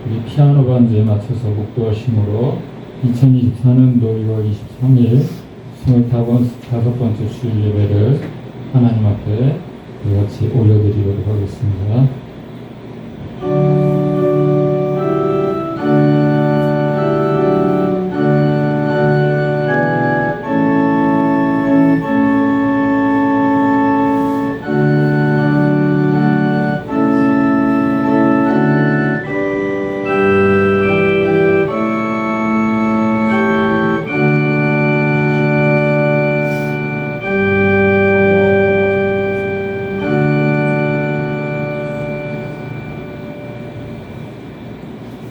우리 피아노 반주에 맞춰서 목도하심으로 2024년도 1월 23일 25번째 주일 예배를 하나님 앞에 같이 올려드리도록 하겠습니다.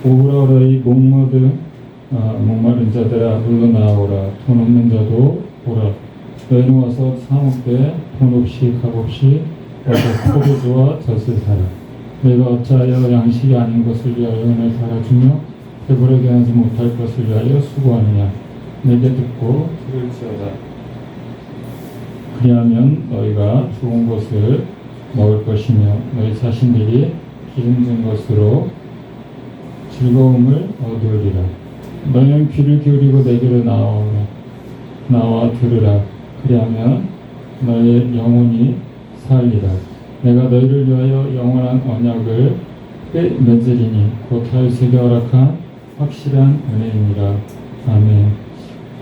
오라오라이 목마른 자들아 물러나오라. 돈 없는 자도 오라. 너희는 와서 사 먹되 돈 없이 값 없이 와서 포도주와 젖을 사라. 내가 어찌하여 양식이 아닌 것을 위하여 은을 달아주며 배부르게 하지 못할 것을 위하여 수고하느냐. 내게 듣고 들을지어다. 그리하면 너희가 좋은 것을 먹을 것이며 너희 자신들이 기름진 것으로 즐거움을 얻으리라. 너희는 귀를 기울이고 내게로 나와 들으라. 그리하면 너희의 영혼이 살리라. 내가 너희를 위하여 영원한 언약을 맺으리니 곧 다윗에게 허락한 확실한 은혜이니라. 아멘.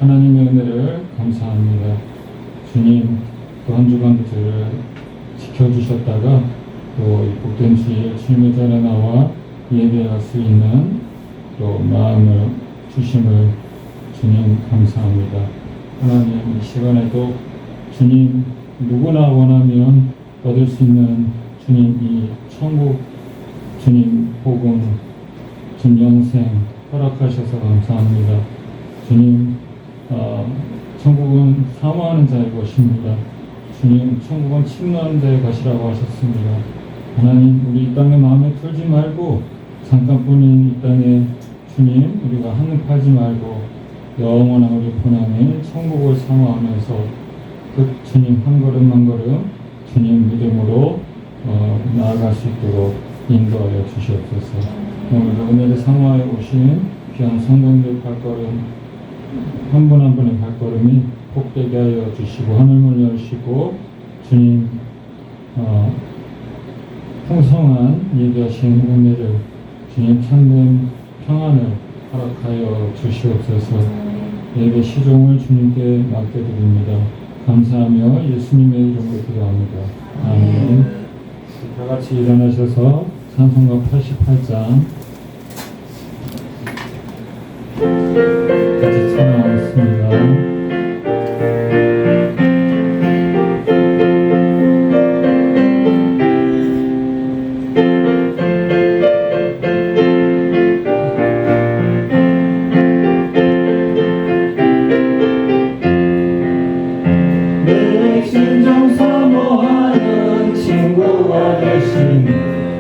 하나님의 은혜를 감사합니다. 주님, 또 한 주간도 저를 지켜주셨다가 또 이 복된 주일 주님의 전에 나와 예배할 수 있는 또 마음을 주심을 주님 감사합니다. 하나님, 이 시간에도 주님 누구나 원하면 얻을 수 있는 주님 이 천국 주님 복음 주님 영생 허락하셔서 감사합니다. 주님 천국은 사모하는 자의 것입니다. 주님 천국은 침노하는 자의 것이라고 하셨습니다. 하나님, 우리 이 땅에 마음에 틀지 말고 잠깐뿐인 이 땅에 주님 우리가 한눈팔지 말고 영원한 우리 본향인 천국을 사모하면서 그 주님 한 걸음 한 걸음 주님 믿음으로 나아갈 수 있도록 인도하여 주시옵소서. 오늘도 은혜를 사모하여 오신 귀한 성도님들 발걸음 한 분 한 분의 발걸음이 복되게 하여 주시고 하늘문을 열시고 주님 풍성한 예배하신 은혜를 주님 참된 평안을 허락하여 주시옵소서. 예배 시종을 주님께 맡겨드립니다. 감사하며 예수님의 이름으로 기도합니다. 아멘. 다 같이 일어나셔서 찬송가 88장 같이 찬양하겠습니다.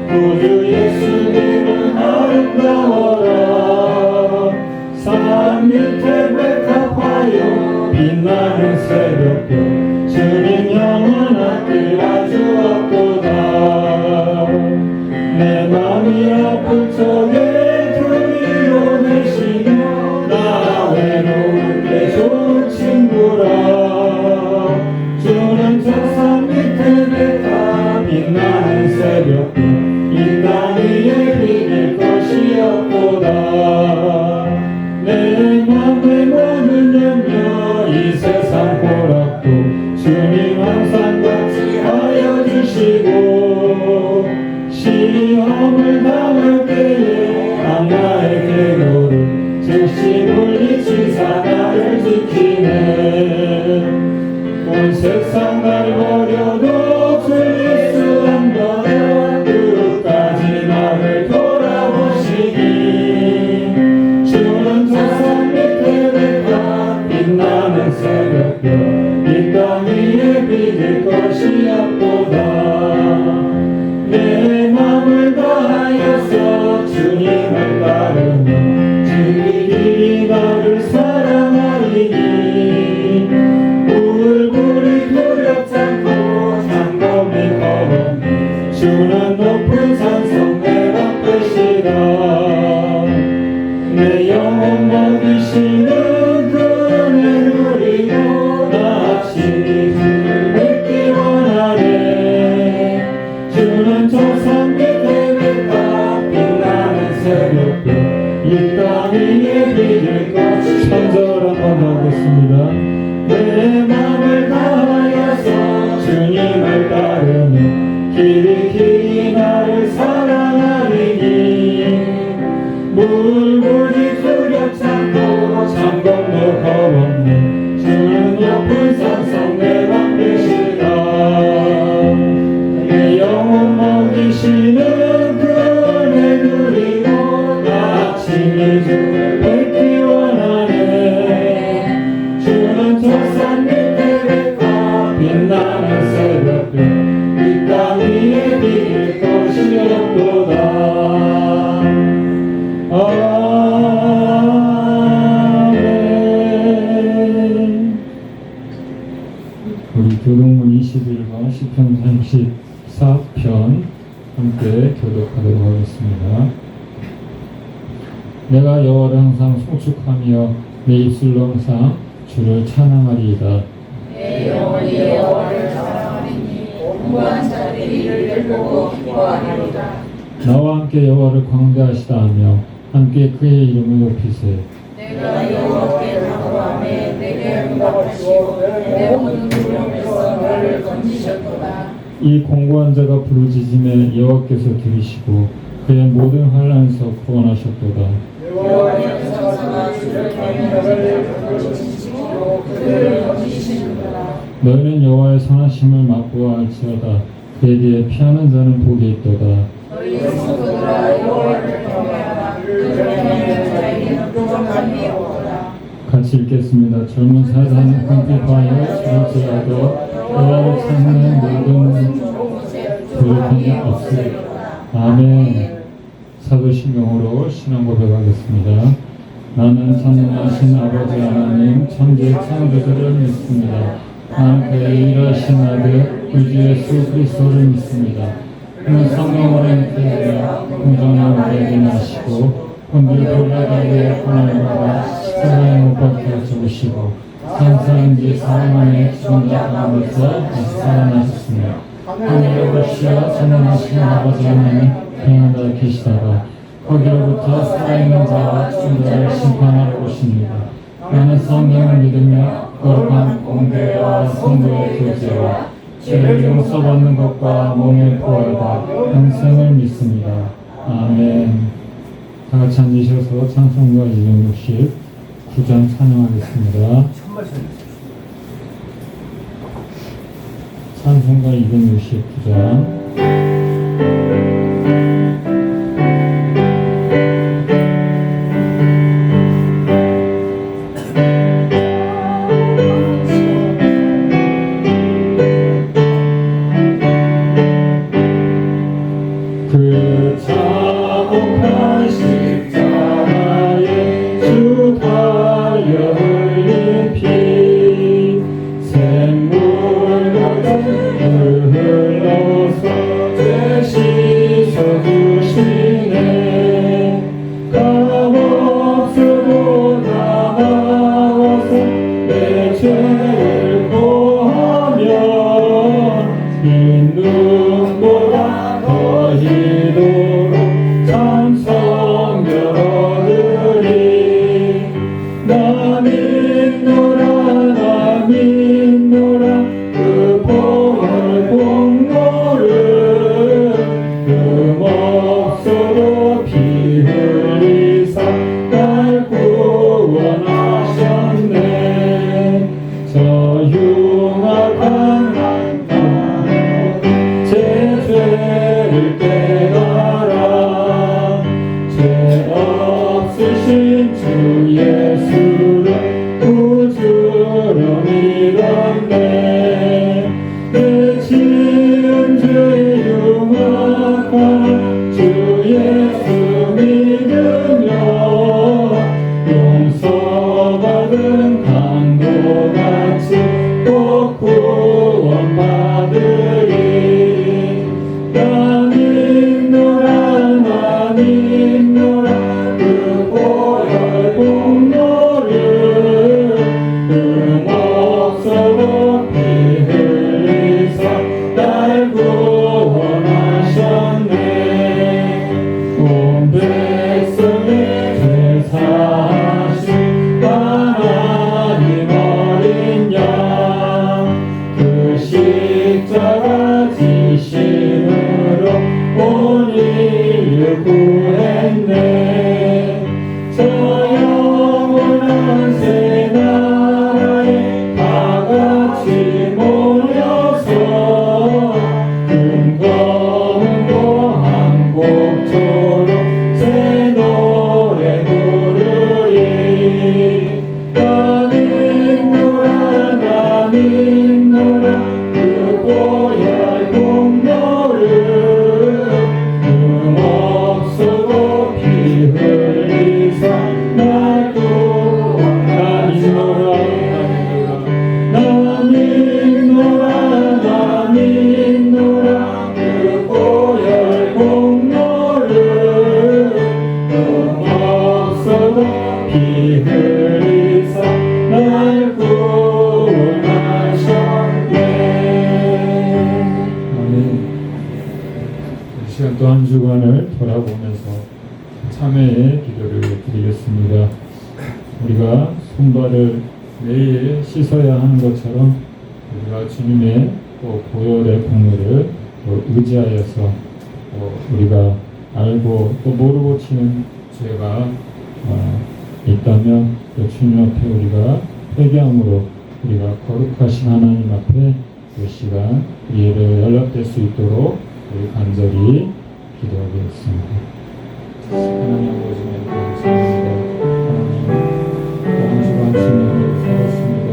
구주 예수님은 아름다워라. 산 밑에 백합화요 빛나는 새벽별 주님 영원하길 아주 없도다. 내 맘이 아플 적에 주위로 내시며 나 외로울 때 좋은 친구라. 주는 저 산 밑에 백합 빛나는 새벽별 이 땅 위에 비길 것이 없도다. 내 맘의 모든 염려 이 세상 고락도 주님 항상 같이 하여 주시고 시험을 당할 때에 이 땅 위에 비길 것. 3절 한번 더 하겠습니다. 내 맘을 다하여서 주님을 따르며 길이 나를 사랑하리니 물무지 두렵지 않고 잠깐도 겁없네. 주는 옆을 항상 내 맘 되시다. 내 영혼 먹이시는 그 은혜 누리고 아침이 주를 뵙기 원하네. 주는 저산 밑에 뵙고 빛나는 새벽별 이 땅 위에 비길 것이 없도다. 아멘. 우리 교동문 21과 시편 34편 함께 교독하도록 하겠습니다. 내가 여호와를 항상 송축하며 내 입술로 항상 주를 찬양하리이다. 내 영혼이 여호와를 사랑하리니 공부한 자들이 이를 보고 기뻐하리로다. 나와 함께 여호와를 광대하시다 하며 함께 그의 이름을 높이세. 내가 여호와께 간구하매 내게 응답하시고 내 모든 두려움에서 나를 건지셨도다. 이 공고한 자가 부르짖음에 여호와께서 들으시고 그의 모든 환난에서 구원하셨도다. 여호와의 천사가 주를 경외하시는 지키시고 그들을 건지시는도다. 너희는 여호와의 선하심을 맛보아 알지어다. 그에 대해 피하는 자는 복이 있도다. 너희 성도들아 여호와를 경외하라. 그 경외하는 자에게는 부족함이 없도다. 같이 읽겠습니다. 젊은 사자는 궁핍하여 지을지라도 여호와를 찾는 모든 부족함이 없으리라. 아멘. 사도신경으로 신앙 고백하겠습니다. 나는 전능하신 아버지 하나님 천지 창조주를 믿습니다. 나는 그의 일하신 아들 우리 주 예수 그리스도를 믿습니다. 그는 성령으로 잉태되어 공정한 우리에게 나시고 본들 빌라다의 고난을 받아 십자가에 못 박혀 죽으시고 산사인 뒤 사흘 만에 죽은 자 가운데서 다시 살아나셨습니다. 하늘에 오시어 전능하신 아버지 하나님 평안하다 계시다가 거기로부터 살아있는 자와 죽은 자를 심판하러 오십니다. 나는 성령을 믿으며 거룩한 공회와 성도의 교제와 죄를 용서받는 것과 몸의 부활과 영생을 믿습니다. 아멘. 다 같이 앉으셔서 찬송가 269장 찬양하겠습니다. 찬송가 269장. 그 자복한 십자가에 주 달려 흘린 피 샘물 같은 흘러서 죄 씻어주시네. 값없어도 나와서 내 죄를 고하며 빈 눈보다 더 이도록 찬송 열어드리. 나 믿노라 나 믿노라 그 보혈 공로를 흠없어도 피 흘리사 날 구원하셨네. 저 흉악한 제 죄를 깨달아 죄 없으신 주 예수를 구주로 믿었네. 내 지은 죄의 흉악한 주 예수 믿으며 용서받은 강도같이 꼭 구원받으리. 나 믿노라 나 믿노라 그 보혈 공로를 흠없어도 피 흘리사 날 구원하셨네. 온 백성의 죄 참회의 기도를 드리겠습니다. 우리가 손발을 매일 씻어야 하는 것처럼 우리가 주님의 또 보혈의 공로를 또 의지하여서 우리가 알고 또 모르고 치는 죄가 있다면 또 주님 앞에 우리가 회개함으로 우리가 거룩하신 하나님 앞에 이 시간 예를 연락될 수 있도록 우리 간절히 기도하겠습니다. 하나님 아버지님 감사합니다. 하나님 한 주간 지나고 살았습니다.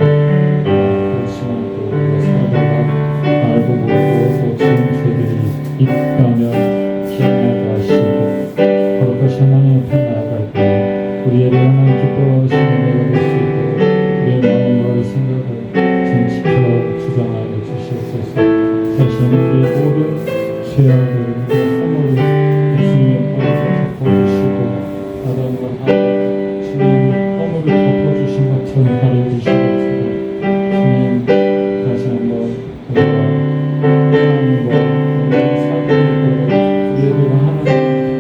그렇지만 또 우리가 살다가 알고 모르고 또 지은 죄들이 있다면 기억나게 하시고 거룩하신 하나님 앞에 나아갈 때 우리의 하나님 기뻐하시는 내가 될 수 있도록 우리의 마음과 생각을 좀 지켜 주장하여 주시옵소서. 다시 우리의 모든 죄악을 허물을 예수님의 발에 덮어주시고 아담과 하와 주님 허물을 덮어주신 것처럼 가려주시옵소서. 주님 다시 한번 우리가 하나님과 우리의 삶을 있도록 우리가 하나님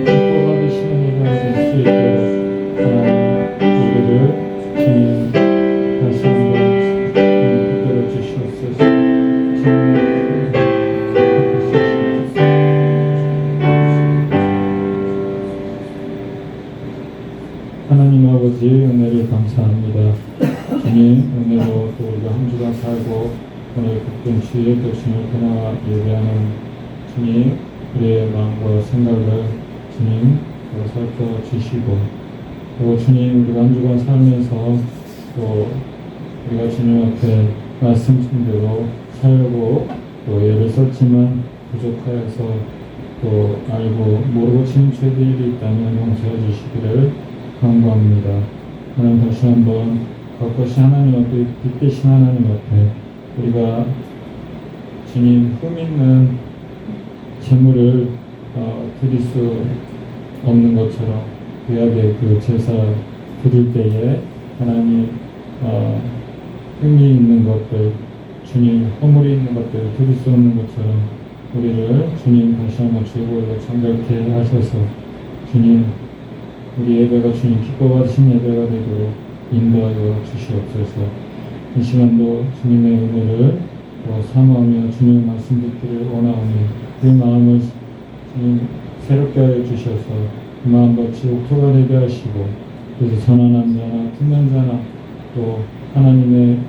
기뻐받으시는 일을 할 수 있도록 하나님 우리를 주님 다시 한번 붙들어 주시옵소서. 주님 하나님 아버지 은혜를 감사합니다. 주님 은혜로 또 우리가 한 주간 살고 오늘 복된 주에 또 주님을 그나마 예배하는 주님 우리의 마음과 생각을 주님 살펴주시고 또 주님 우리가 한 주간 살면서 또 우리가 주님 앞에 말씀대로 살고 또 예를 썼지만 부족하여서 또 알고 모르고 치는 죄들이 있다면 용서해 주시기를 간구합니다. 하나님 다시 한번 거룩하신 하나님 앞에 빛되신 하나님 앞에 우리가 주님 흠 있는 제물을 드릴 수 없는 것처럼 구약의 그 제사 드릴 때에 하나님 흠이 있는 것들 주님 허물이 있는 것들을 드릴 수 없는 것처럼 우리를 주님 다시 한번 죄고로 정결케 하셔서 주님 우리 예배가 주님 기뻐받으신 예배가 되도록 인도하여 주시옵소서. 이 시간도 주님의 은혜를 사모하며 주님의 말씀 듣기를 원하오니 그 마음을 주님 새롭게 하여 주셔서 그 마음같이 옥토가 되게 하시고 그래서 전하는 자나 듣는 자나 또 하나님의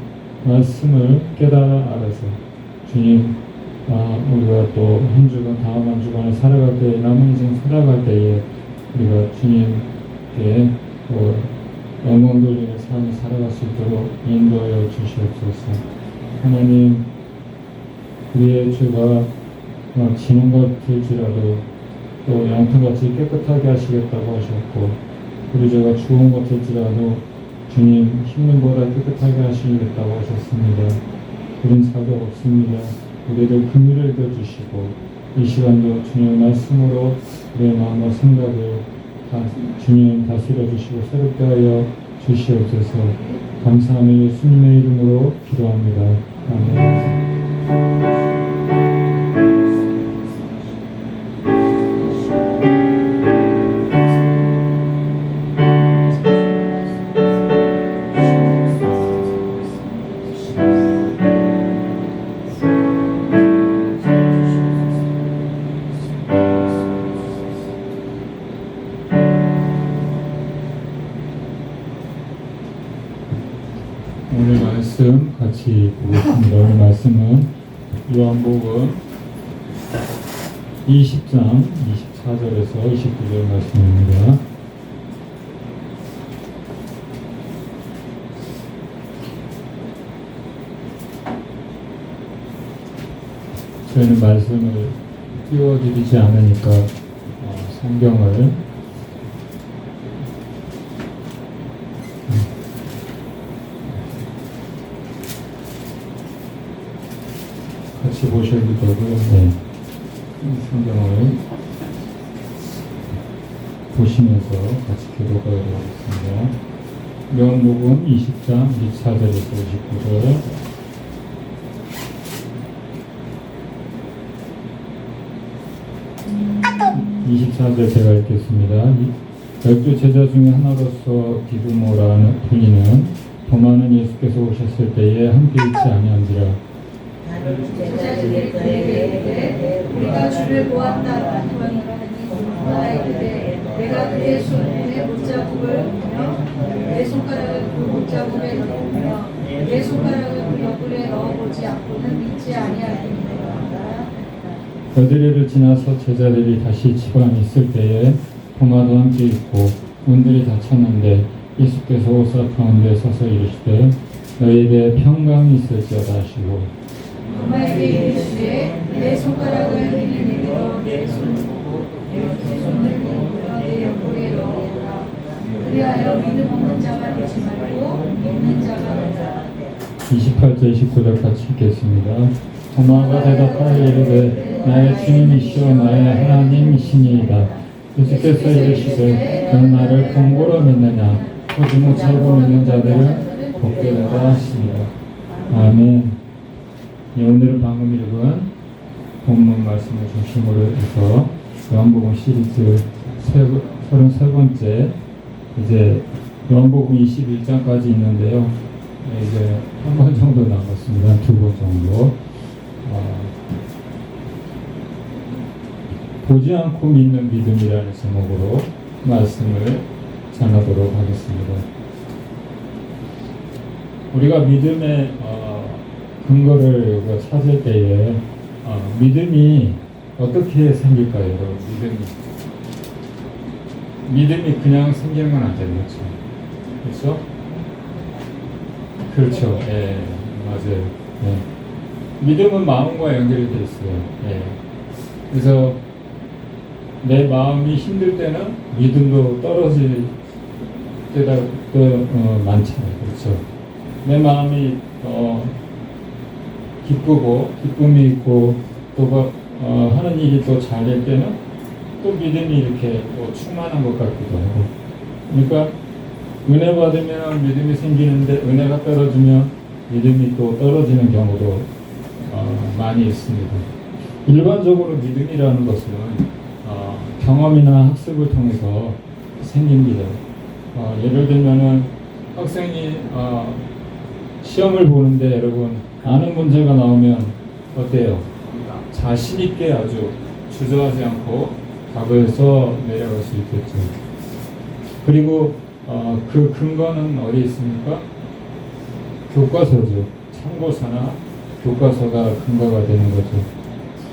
말씀을 깨달아 알아서 주님 우리가 또 한 주간 다음 한 주간을 살아갈 때 남은 인생 살아갈 때에 우리가 주님께 영광 돌리는 삶을 살아갈 수 있도록 인도하여 주시옵소서. 하나님 우리의 죄가 지는 것일지라도 또 양털같이 깨끗하게 하시겠다고 하셨고 우리 죄가 죽은 것일지라도 주님 흰눈보다 깨끗하게 하시겠다고 하셨습니다. 우린 자격 없습니다. 우리를 긍휼히 여겨주시고 이 시간도 주님의 말씀으로 우리의 마음과 생각을 주님 다스려 주시고 새롭게 하여 주시옵소서. 감사하며 예수님의 이름으로 기도합니다. 아멘. 오늘 말씀 같이 보겠습니다. 오늘 말씀은 요한복음 20장 24절에서 29절 말씀입니다. 저희는 말씀을 띄워드리지 않으니까 성경을 같이 보셔도 되고요. 네. 성경을 보시면서 같이 기도하도록 하겠습니다. 요한복음 20장 24절에서 29절 24절 제가 읽겠습니다. 12 제자 중에 하나로서 디두모라는 불리는 도마는 예수께서 오셨을 때에 함께 있지 아니한지라. 제자들이 그에게 이르되 우리가 주를 보았다 하니 그가 이르되 내가 그의 손에 못자국을 보며 내 손가락을 그 못자국에 넣으며 내 손가락을 그 옆구리에 넣어보지 않고는 믿지 아니하리이다. 여드레를 지나서 제자들이 다시 집 안에 있을 때에 도마도 함께 있고 문들이 닫혔는데 예수께서 오사 가운데 서서 이르시되 너희에게 평강이 있을지어다 하시고 도마에게 이르시되 내 손가락을 내게로 내 손을 내밀어 내 옆구리에 넣어보라. 그리하여 믿음 없는 자가 되지 말고 믿는 자가 되라. 28절 29절 같이 읽겠습니다. 도마가 대답하여 이르되 나의 주님이시오 나의 하나님이시니이다. 예수께서 이르시되 너는 나를 본고로 믿느냐 보지 못하고 믿는 자들을 복게 되라 하십니다. 아멘. 오늘은 방금 읽은 본문 말씀을 중심으로 해서 요한복음 시리즈 33번째 이제 요한복음 21장까지 있는데요. 이제 한 번 정도 남았습니다. 두 번 정도. 보지 않고 믿는 믿음이라는 제목으로 말씀을 전하도록 하겠습니다. 우리가 믿음의 근거를 찾을 때에 믿음이 어떻게 생길까요? 여러분? 믿음이 그냥 생기는 건 안 되겠죠. 그렇죠? 그렇죠. 예, 맞아요. 예. 믿음은 마음과 연결이 되어 있어요. 예. 그래서 내 마음이 힘들 때는 믿음도 떨어질 때가 많잖아요. 그렇죠. 내 마음이 기쁘고 기쁨이 있고 또 하는 일이 또 잘 될 때는 또 믿음이 이렇게 또 충만한 것 같기도 하고. 그러니까 은혜 받으면 믿음이 생기는데 은혜가 떨어지면 믿음이 또 떨어지는 경우도 많이 있습니다. 일반적으로 믿음이라는 것은 경험이나 학습을 통해서 생깁니다. 예를 들면은 학생이 시험을 보는데 여러분 아는 문제가 나오면 어때요? 자신 있게 아주 주저하지 않고 답을 써 내려갈 수 있겠죠. 그리고 그 근거는 어디 있습니까? 교과서죠. 참고서나 교과서가 근거가 되는 거죠.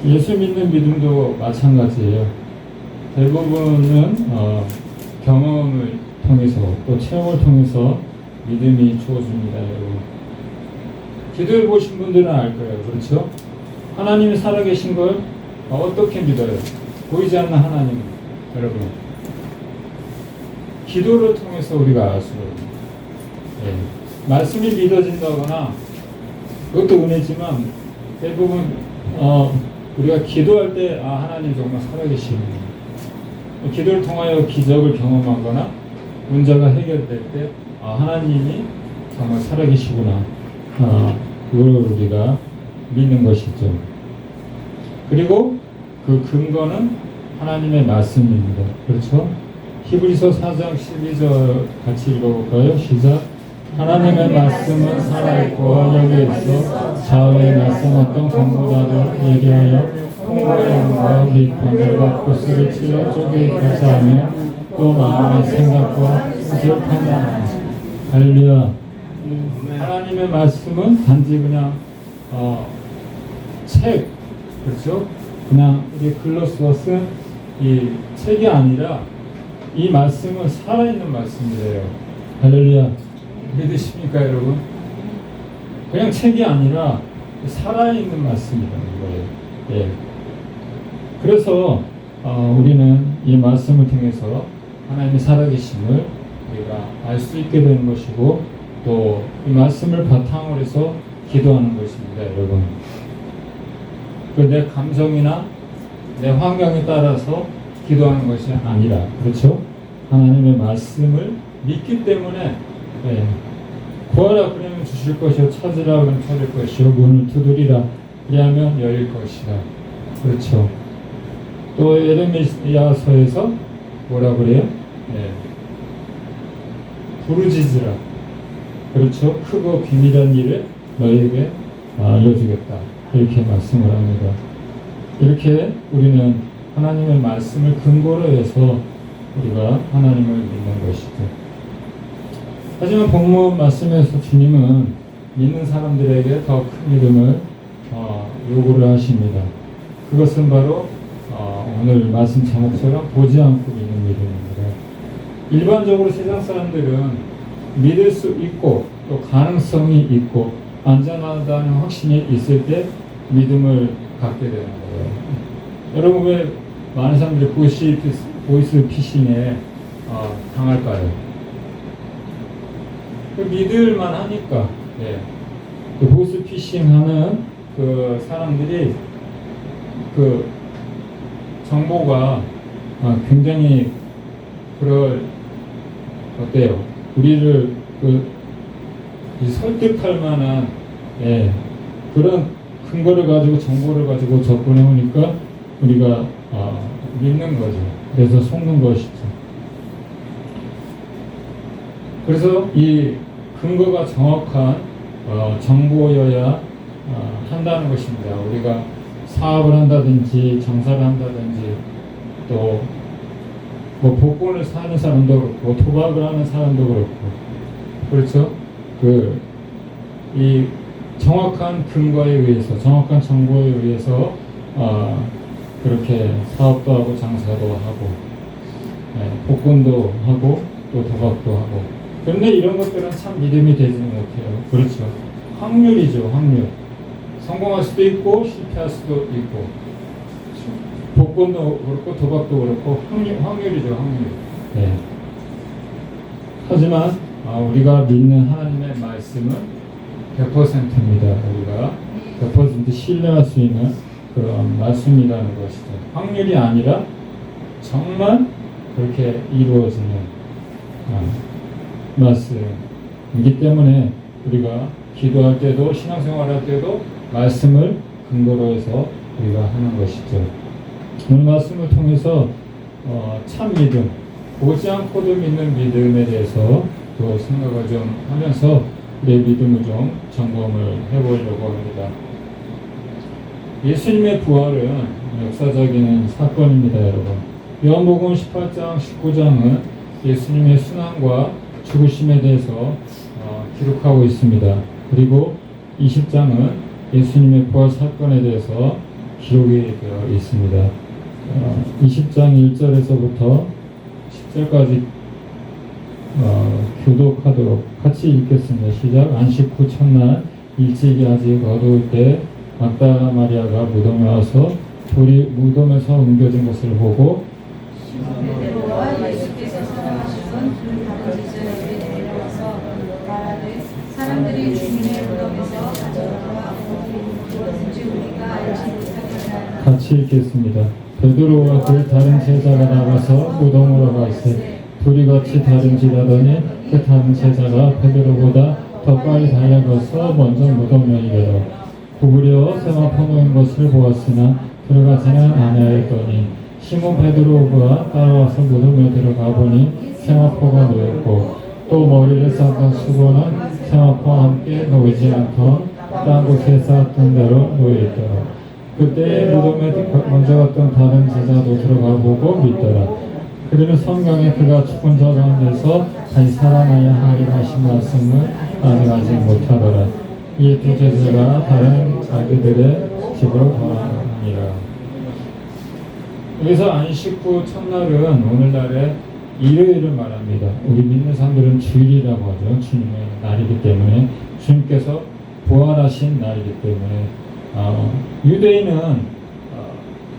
예수 믿는 믿음도 마찬가지예요. 대부분은 경험을 통해서 또 체험을 통해서 믿음이 주어집니다. 여러분. 기도해 보신 분들은 알 거예요. 그렇죠? 하나님이 살아계신 걸 어떻게 믿어요? 보이지 않는 하나님. 여러분. 기도를 통해서 우리가 알 수가 있습니다. 예. 말씀이 믿어진다거나 그것도 은혜지만 대부분 우리가 기도할 때 하나님 정말 살아계시는 기도를 통하여 기적을 경험하거나 문제가 해결될 때 하나님이 정말 살아계시구나 그걸 우리가 믿는 것이죠. 그리고 그 근거는 하나님의 말씀입니다. 그렇죠? 히브리서 4장 12절 같이 읽어볼까요? 시작. 하나님의 말씀은 살아있고 여기 있어 좌우에 말씀했던 권보다도 예리하여 풍부의 영과 비판들과 구슬을 찔러 쪼개기까지 하며 또 마음의 생각과 뜻을 판단하며 할렐루야. 하나님의 말씀은 단지 그냥 책, 그렇죠? 그냥 이게 글로 쓴 이 책이 아니라 이 말씀은 살아있는 말씀이래요. 할렐루야. 믿으십니까, 여러분? 그냥 책이 아니라 살아있는 말씀이라는 거예요. 예. 그래서 우리는 이 말씀을 통해서 하나님의 살아계심을 우리가 알 수 있게 되는 것이고 또 이 말씀을 바탕으로 해서 기도하는 것입니다, 여러분. 내 감정이나 내 환경에 따라서 기도하는 것이 아니라, 그렇죠? 하나님의 말씀을 믿기 때문에 구하라 그러면 주실 것이요 찾으라 그러면 찾을 것이요 문을 두드리라 그리하면 열릴 것이다. 그렇죠. 또 예레미야서에서 뭐라 그래요? 예. 부르짖으라. 그렇죠? 크고 비밀한 일을 너희에게 알려주겠다. 이렇게 말씀을 합니다. 이렇게 우리는 하나님의 말씀을 근거로 해서 우리가 하나님을 믿는 것이죠. 하지만 본문 말씀에서 주님은 믿는 사람들에게 더 큰 믿음을 요구를 하십니다. 그것은 바로 오늘 말씀 제목처럼 보지 않고 믿는 믿음입니다. 일반적으로 세상 사람들은 믿을 수 있고 또 가능성이 있고 안전하다는 확신이 있을 때 믿음을 갖게 되는 거예요. 여러분 왜 많은 사람들이 보이스 피싱에 당할까요? 믿을만 하니까. 예. 그 보이스 피싱하는 그 사람들이 그 정보가 굉장히 어때요? 우리를 설득할 만한 그런 근거를 가지고 정보를 가지고 접근해 오니까 우리가 믿는 거죠. 그래서 속는 것이죠. 그래서 이 근거가 정확한 정보여야 한다는 것입니다. 우리가 사업을 한다든지 장사를 한다든지 또 뭐 복권을 사는 사람도 그렇고 도박을 하는 사람도 그렇고 그렇죠? 이 정확한 근거에 의해서 정확한 정보에 의해서 그렇게 사업도 하고 장사도 하고 복권도 하고 또 도박도 하고 그런데 이런 것들은 참 믿음이 되지 못해요. 그렇죠? 확률이죠. 확률. 성공할 수도 있고 실패할 수도 있고 복권도 그렇고 도박도 그렇고 확률이죠. 확률. 네. 하지만 우리가 믿는 하나님의 말씀은 100%입니다. 우리가 100% 신뢰할 수 있는 그런 말씀이라는 것이죠. 확률이 아니라 정말 그렇게 이루어지는 말씀이기 때문에 우리가 기도할 때도 신앙생활할 때도 말씀을 근거로 해서 우리가 하는 것이죠. 오늘 말씀을 통해서 참 믿음, 보지 않고도 믿는 믿음에 대해서 또 생각을 좀 하면서 내 믿음을 좀 점검을 해보려고 합니다. 예수님의 부활은 역사적인 사건입니다, 여러분. 요한복음 18장, 19장은 예수님의 순환과 죽으심에 대해서 기록하고 있습니다. 그리고 20장은 예수님의 부활 사건에 대해서 기록이 되어 있습니다. 20장 1절에서부터 10절까지 교독하도록 같이 읽겠습니다. 시작. 안식 후 첫날 일찍이 아직 어두울 때 막달라 마리아가 무덤에 와서 돌이 무덤에서 옮겨진 것을 보고 베드로와 예수께서 사랑하시던 다른 제자에게 내려와서 말하되 사람들이 주님의 무덤에서 가져다가 무엇인지 우리가 알지 못하겠나이다. 같이 읽겠습니다. 베드로와 그 다른 제자가 나가서 무덤으로 갈새 둘이 같이 다름질하더니 그 다른 제자가 베드로보다 더 빨리 달려가서 먼저 무덤에 이르러 구부려 세마포 놓인 것을 보았으나 들어가지는 아니하였더니 시몬 베드로가 따라와서 무덤에 들어가 보니 세마포가 놓였고 또 머리를 쌓던 수건은 세마포와 함께 놓이지 않던 딴 곳에 쌓았던 대로 놓여있더라. 그때 무덤에 먼저 갔던 다른 제자도 들어가 보고 믿더라. 그러면 성경에 그가 죽은 자 가운데서 다시 살아나야 하리라 하신 말씀을 아직 하지 못하더라. 이 두 제자가 다른 자기들의 집으로 돌아가니라. 여기서 안식 후 첫날은 오늘날의 일요일을 말합니다. 우리 믿는 사람들은 주일이라고 하죠. 주님의 날이기 때문에 주님께서 부활하신 날이기 때문에 유대인은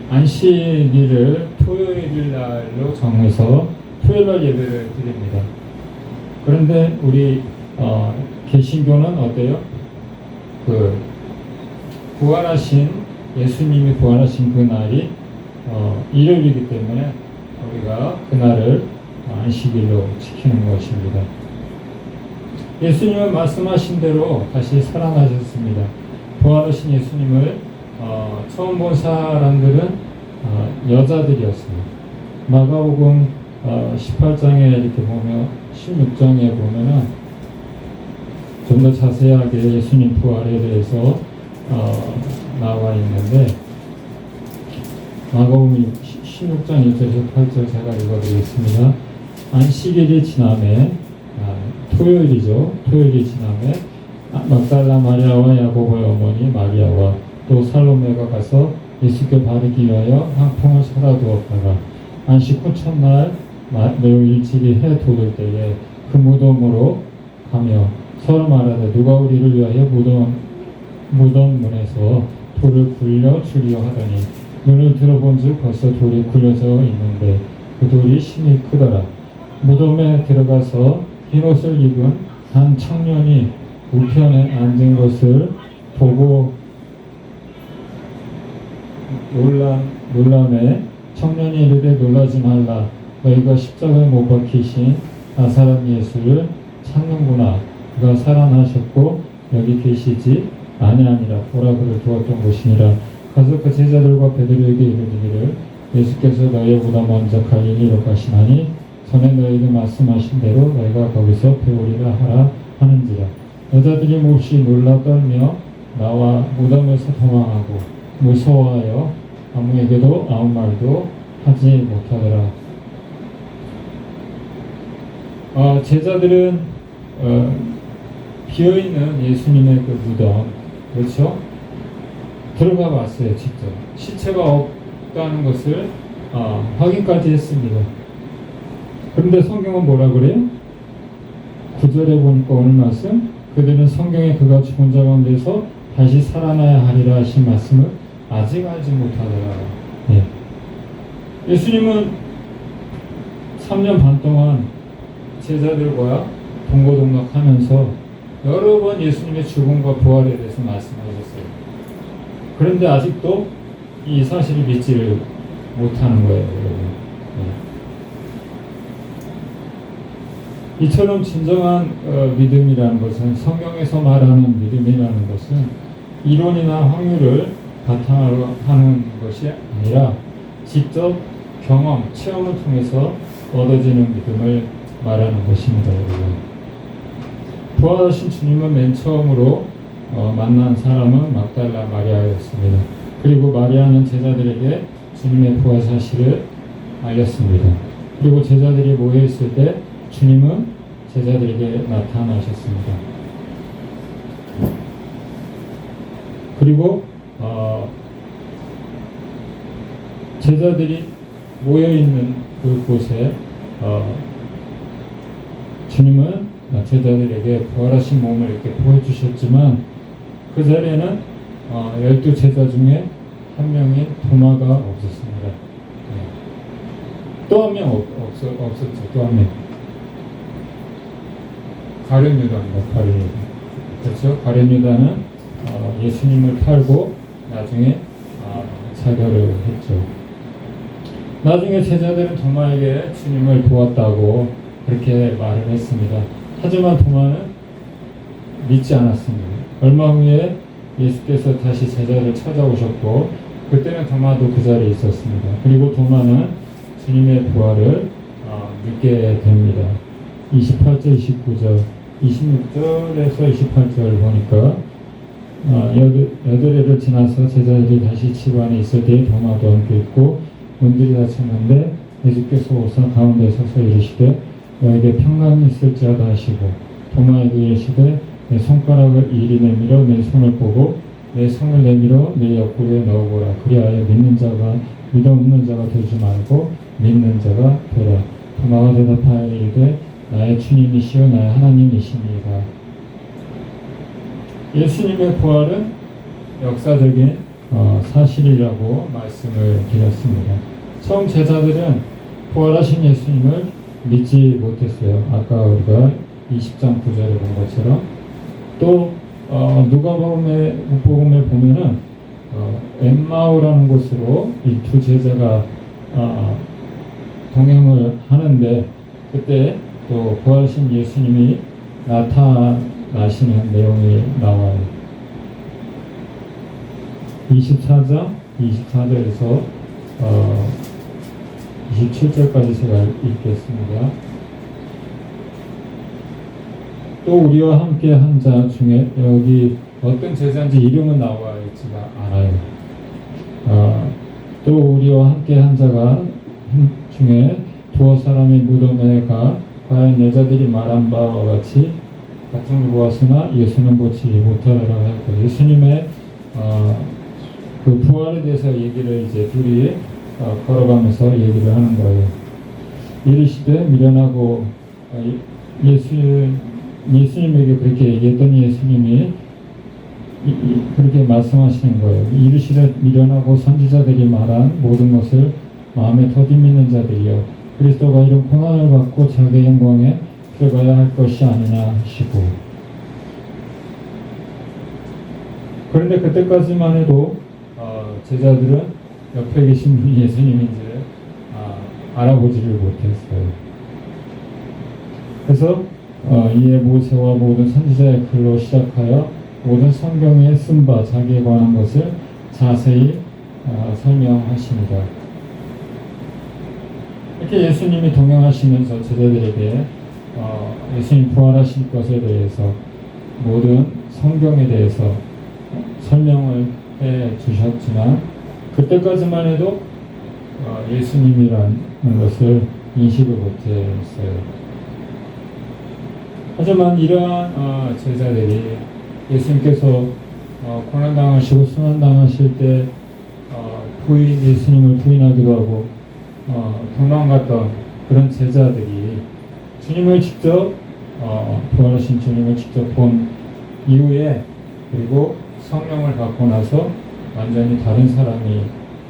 안식일을 토요일 날로 정해서 토요일 날 예배를 드립니다. 그런데 우리 개신교는 어때요? 부활하신 예수님이 부활하신 그 날이 일요일이기 때문에 우리가 그날을 안식일로 지키는 것입니다. 예수님은 말씀하신 대로 다시 살아나셨습니다. 부활하신 예수님을 처음 본 사람들은 여자들이었습니다. 마가복음 18장에 이렇게 보면 16장에 보면은 좀 더 자세하게 예수님 부활에 대해서 나와 있는데 마가복음 16장 1절에서 8절 제가 읽어드리겠습니다. 안식일이 지남에 토요일이죠. 토요일이 지남에 막달라 마리아와 야고보의 어머니 마리아와 또 살로메가 가서 예수께 바르기 위하여 향품을 사다 두었다가 안식 후 첫날 매우 일찍이 해 돋을 때에 그 무덤으로 가며 서로 말하되 누가 우리를 위하여 무덤 문에서 돌을 굴려 주리요 하더니 눈을 들어본즉 벌써 돌이 굴려져 있는데 그 돌이 심히 크더라. 무덤에 들어가서 흰옷을 입은 한 청년이 우편에 앉은 것을 보고 놀라매 청년이 이르되 놀라지 말라. 너희가 십자가에 못 박히신 나사렛 예수를 찾는구나. 그가 살아나셨고 여기 계시지 아니하니라. 보라 그를 두었던 곳이니라. 가서 그 제자들과 베드로에게 이르기를 예수께서 너희의 보다 먼저 갈릴리로 가시나니 전에 너희에게 말씀하신 대로 너희가 거기서 배우리라 하라 하는지라. 여자들이 몹시 놀라 떨며 나와 무덤에서 도망하고 무서워하여 아무에게도 아무 말도 하지 못하더라. 제자들은 비어있는 예수님의 그 무덤, 그렇죠? 들어가 봤어요. 직접 시체가 없다는 것을 확인까지 했습니다. 그런데 성경은 뭐라 그래요? 9절에 보니까 오늘 말씀, 그들은 성경에 그가 죽은 자 가운데서 다시 살아나야 하리라 하신 말씀을 아직 알지 못하더라. 예. 예수님은 3년 반 동안 제자들과 동고동락하면서 여러 번 예수님의 죽음과 부활에 대해서 말씀하셨어요. 그런데 아직도 이 사실을 믿지를 못하는 거예요, 여러분. 네. 이처럼 진정한 믿음이라는 것은, 성경에서 말하는 믿음이라는 것은 이론이나 확률을 바탕으로 하는 것이 아니라 직접 경험, 체험을 통해서 얻어지는 믿음을 말하는 것입니다, 여러분. 부활하신 주님은 맨 처음으로 만난 사람은 막달라 마리아였습니다. 그리고 마리아는 제자들에게 주님의 부활 사실을 알렸습니다. 그리고 제자들이 모여 있을 때 주님은 제자들에게 나타나셨습니다. 그리고 제자들이 모여 있는 그곳에 주님은 제자들에게 부활하신 몸을 이렇게 보여주셨지만 그 자리에는 12제자 중에 한 명인 도마가 없었습니다. 또 한 명 없었죠. 또 한 명. 가룟 유다입니다. 가룟 유다. 그렇죠? 가룟 유다는 예수님을 팔고 나중에 자결을 했죠. 나중에 제자들은 도마에게 주님을 보았다고 그렇게 말을 했습니다. 하지만 도마는 믿지 않았습니다. 얼마 후에 예수께서 다시 제자를 찾아오셨고 그때는 도마도 그 자리에 있었습니다. 그리고 도마는 주님의 부활을 믿게 됩니다. 28절, 29절, 26절에서 28절 보니까 여드레를 지나서 제자들이 다시 집 안에 있을 때 도마도 함께 있고 문들이 닫혔는데 예수께서 오사 가운데 서서 이르시되 너에게 평강이 있을지어다 하시고 도마에게 이르시되 내 손가락을 이리 내밀어 내 손을 보고 내 손을 내밀어 내 옆구리에 넣어보라. 그리하여 믿는 자가 믿어 없는 자가 되지 말고 믿는 자가 되라. 도마가 대답하여 이르되 나의 주님이시여 나의 하나님이시니이다. 예수님의 부활은 역사적인 사실이라고 말씀을 드렸습니다. 처음 제자들은 부활하신 예수님을 믿지 못했어요. 아까 우리가 20장 9절에 본 것처럼. 또 누가복음에 보면은 엠마오라는 곳으로 이 두 제자가 동행을 하는데 그때 또 부활하신 예수님이 나타나시는 내용이 나와요. 24절에서 27절까지 제가 읽겠습니다. 또 우리와 함께 한 자 중에, 여기 어떤 제자인지 이름은 나와 있지가 않아요. 또 우리와 함께 한 자가 중에 두어 사람이 무덤에 가 과연 여자들이 말한 바와 같이 같은 보았으나 예수는 보지 못하더라 하였고, 예수님의 그 부활에 대해서 얘기를 이제 둘이 걸어가면서 얘기를 하는 거예요. 이르시되 미련하고 예수님에게 그렇게 얘기했더니 예수님이 그렇게 말씀하시는 거예요. 이르시되 미련하고 선지자들이 말한 모든 것을 마음에 더듬이는 자들이여, 그리스도가 이런 고난을 받고 자기의 영광에 들어가야 할 것이 아니냐 하시고. 그런데 그때까지만 해도 제자들은 옆에 계신 분이 예수님인지 알아보지를 못했어요. 그래서 이에 모세와 모든 선지자의 글로 시작하여 모든 성경에 쓴 바 자기에 관한 것을 자세히 설명하십니다. 이렇게 예수님이 동행하시면서 제자들에게 예수님 부활하실 것에 대해서 모든 성경에 대해서 설명을 해 주셨지만, 그때까지만 해도 예수님이라는 것을 인식을 못했어요. 하지만 이러한 제자들이 예수님께서 고난당하시고 순환당하실 때 예수님을 부인하기도 하고 도망갔던 그런 제자들이 주님을 직접 부활하신 주님을 직접 본 이후에, 그리고 성령을 받고 나서 완전히 다른 사람이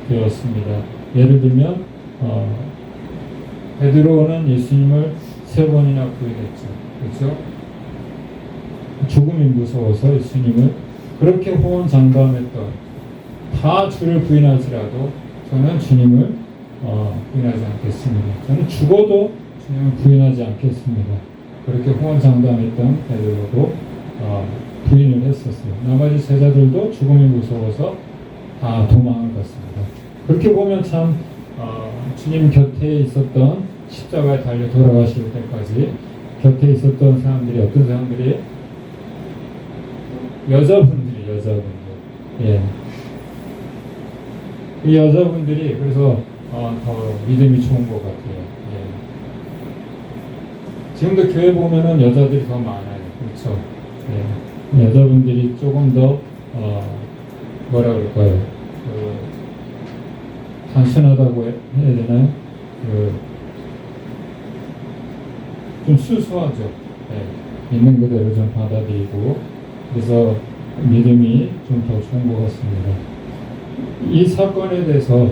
되었습니다. 예를 들면 베드로는 예수님을 3번이나 부인했죠. 그렇죠? 죽음이 무서워서 예수님을 그렇게 호언장담했던, 다 주를 부인하지라도 저는 주님을 부인하지 않겠습니다. 저는 죽어도 주님을 부인하지 않겠습니다. 그렇게 호언장담했던 베드로도 부인을 했었어요. 나머지 제자들도 죽음이 무서워서 다 도망을 갔습니다. 그렇게 보면 참 주님 곁에 있었던, 십자가에 달려 돌아가실 때까지 곁에 있었던 사람들이, 어떤 사람들이 여자분들. 예. 이 여자분들이 그래서 더 믿음이 좋은 것 같아요. 예. 지금도 교회 보면은 여자들이 더 많아요. 그렇죠? 예. 여자분들이 조금 더 뭐라 그럴까요? 단순하다고 해야 되나요? 좀 수수하죠. 예. 있는 그대로 좀 받아들이고, 그래서 믿음이 좀 더 좋은 것 같습니다. 이 사건에 대해서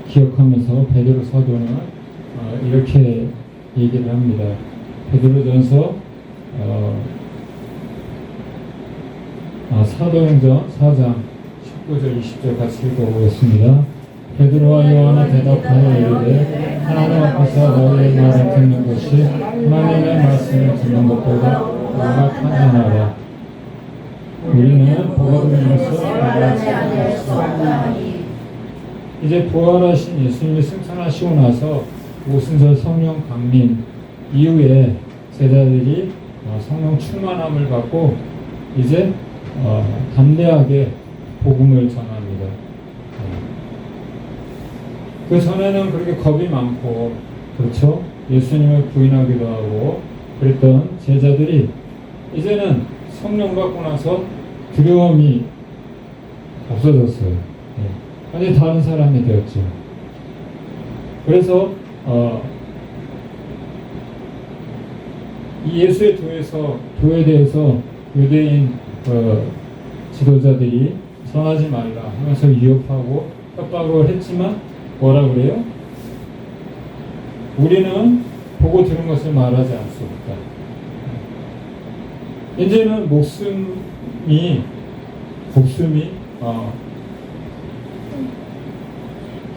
기억하면서 베드로 사도는 이렇게 얘기를 합니다. 베드로전서 사도행전 4장 19절 20절 같이 읽어보겠습니다. 베드로와 요한이 대답하여 이르되 하나님 앞에서 너희의 말을 듣는 것이 하나님의 말씀을 듣는 것보다 우리가 판단하라. 우리는 복음으로서 말하지 않을 수 없나니. 이제 부활하신 예수님이 승천하시고 나서 오순절 성령 강림 이후에 제자들이 성령 충만함을 받고 이제 담대하게 복음을 전합니다. 그 전에는 그렇게 겁이 많고, 그렇죠? 예수님을 부인하기도 하고 그랬던 제자들이 이제는 성령 받고 나서 두려움이 없어졌어요. 완전히 다른 사람이 되었죠. 그래서 이 예수의 도에 대해서 유대인 지도자들이 전하지 말라 하면서 위협하고 협박을 했지만 뭐라 그래요? 우리는 보고 들은 것을 말하지 않을 수 없다. 이제는 목숨이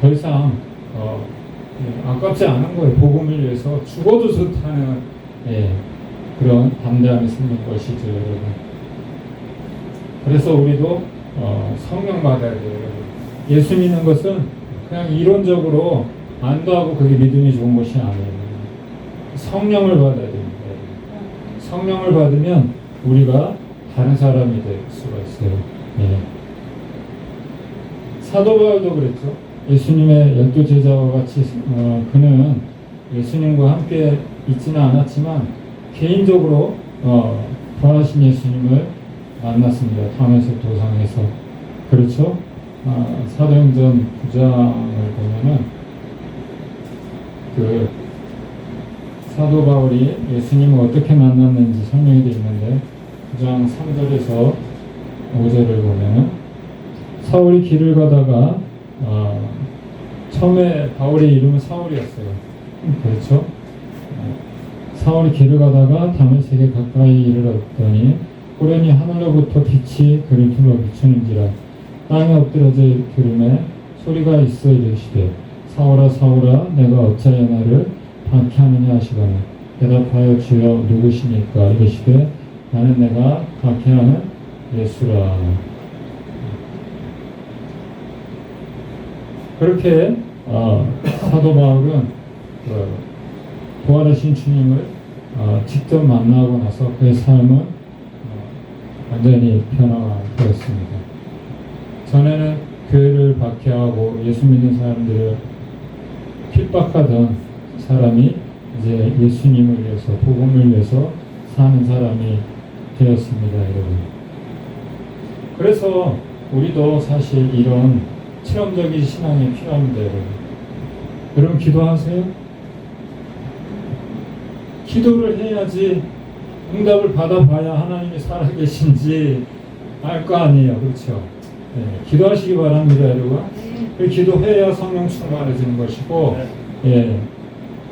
더 이상 아깝지 않은 거예요. 복음을 위해서 죽어도 좋다는 그런 담대함이 생긴 것이죠, 여러분. 그래서 우리도 성령 받아야 돼요, 여러분. 예수 믿는 것은 그냥 이론적으로 안도하고 그게 믿음이 좋은 것이 아니에요. 성령을 받아야 됩니다. 성령을 받으면 우리가 다른 사람이 될 수가 있어요. 예. 사도 바울도 그랬죠. 예수님의 12 제자와 같이 그는 예수님과 함께 있지는 않았지만 개인적으로 부활하신 예수님을 만났습니다. 담에서 도상에서. 그렇죠? 사도행전 9장을 보면은 그 사도 바울이 예수님을 어떻게 만났는지 설명이 되어 있는데 9장 3절에서 5절을 보면은 사울이 길을 가다가 처음에 바울의 이름은 사울이었어요. 그렇죠? 사울이 길을 가다가 다메섹에 가까이 이르렀더니 호련히 하늘로부터 빛이 그를 둘러 비추는지라 땅에 엎드려져 들음에 소리가 있어 이르시되 사울아 사울아 내가 어찌하여 나를 박해하느냐 하시거늘 대답하여 주여 누구시니까 이르시되 나는 내가 박해하는 예수라. 그렇게 사도 바울은 부활하신 주님을 직접 만나고 나서 그의 삶은 완전히 변화가 되었습니다. 전에는 교회를 박해하고 예수 믿는 사람들을 핍박하던 사람이 이제 예수님을 위해서 복음을 위해서 사는 사람이 되었습니다, 여러분. 그래서 우리도 사실 이런 체험적인 신앙이 필요합니다, 여러분. 여러분 기도하세요? 기도를 해야지 응답을 받아봐야 하나님이 살아계신지 알 거 아니에요, 그렇죠? 네, 기도하시기 바랍니다, 여러분. 그 기도해야 성령 충만해지는 것이고, 예,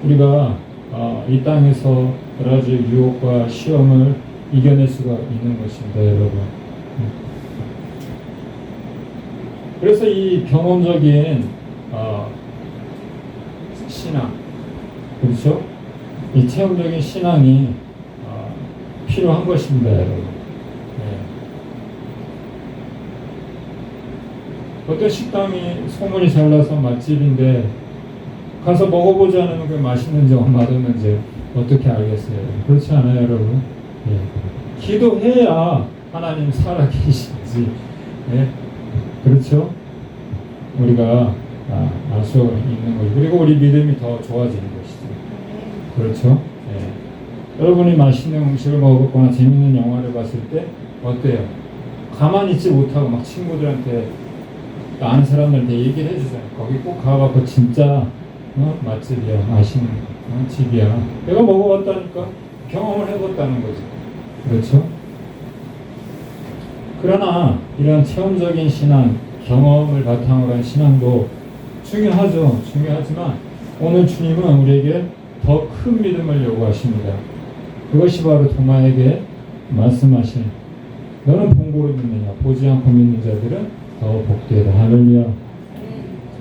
우리가 이 땅에서 여러 가지 유혹과 시험을 이겨낼 수가 있는 것입니다, 여러분. 그래서 이 경험적인 신앙, 그렇죠? 이 체험적인 신앙이 필요한 것입니다, 여러분. 네. 어떤 식당이 소문이 잘 나서 맛집인데 가서 먹어보지 않으면 그게 맛있는지 맛없는지 어떻게 알겠어요? 그렇지 않아요, 여러분? 네. 기도해야 하나님 살아계신지, 네. 그렇죠? 우리가 알 수 있는 거죠. 그리고 우리 믿음이 더 좋아지는 것이죠. 그렇죠? 네. 여러분이 맛있는 음식을 먹었거나 재밌는 영화를 봤을 때 어때요? 가만히 있지 못하고 막 친구들한테 아는 사람들한테 얘기를 해주잖아요. 거기 꼭 가봐서 진짜 맛집이야, 맛있는 집이야. 내가 먹어봤다니까 경험을 해봤다는 거죠. 그렇죠? 그러나 이런 체험적인 신앙, 경험을 바탕으로 한 신앙도 중요하죠. 중요하지만 오늘 주님은 우리에게 더 큰 믿음을 요구하십니다. 그것이 바로 도마에게 말씀하신 너는 본고로 믿느냐 보지 않고 믿는 자들은 더 복되다. 할렐루야.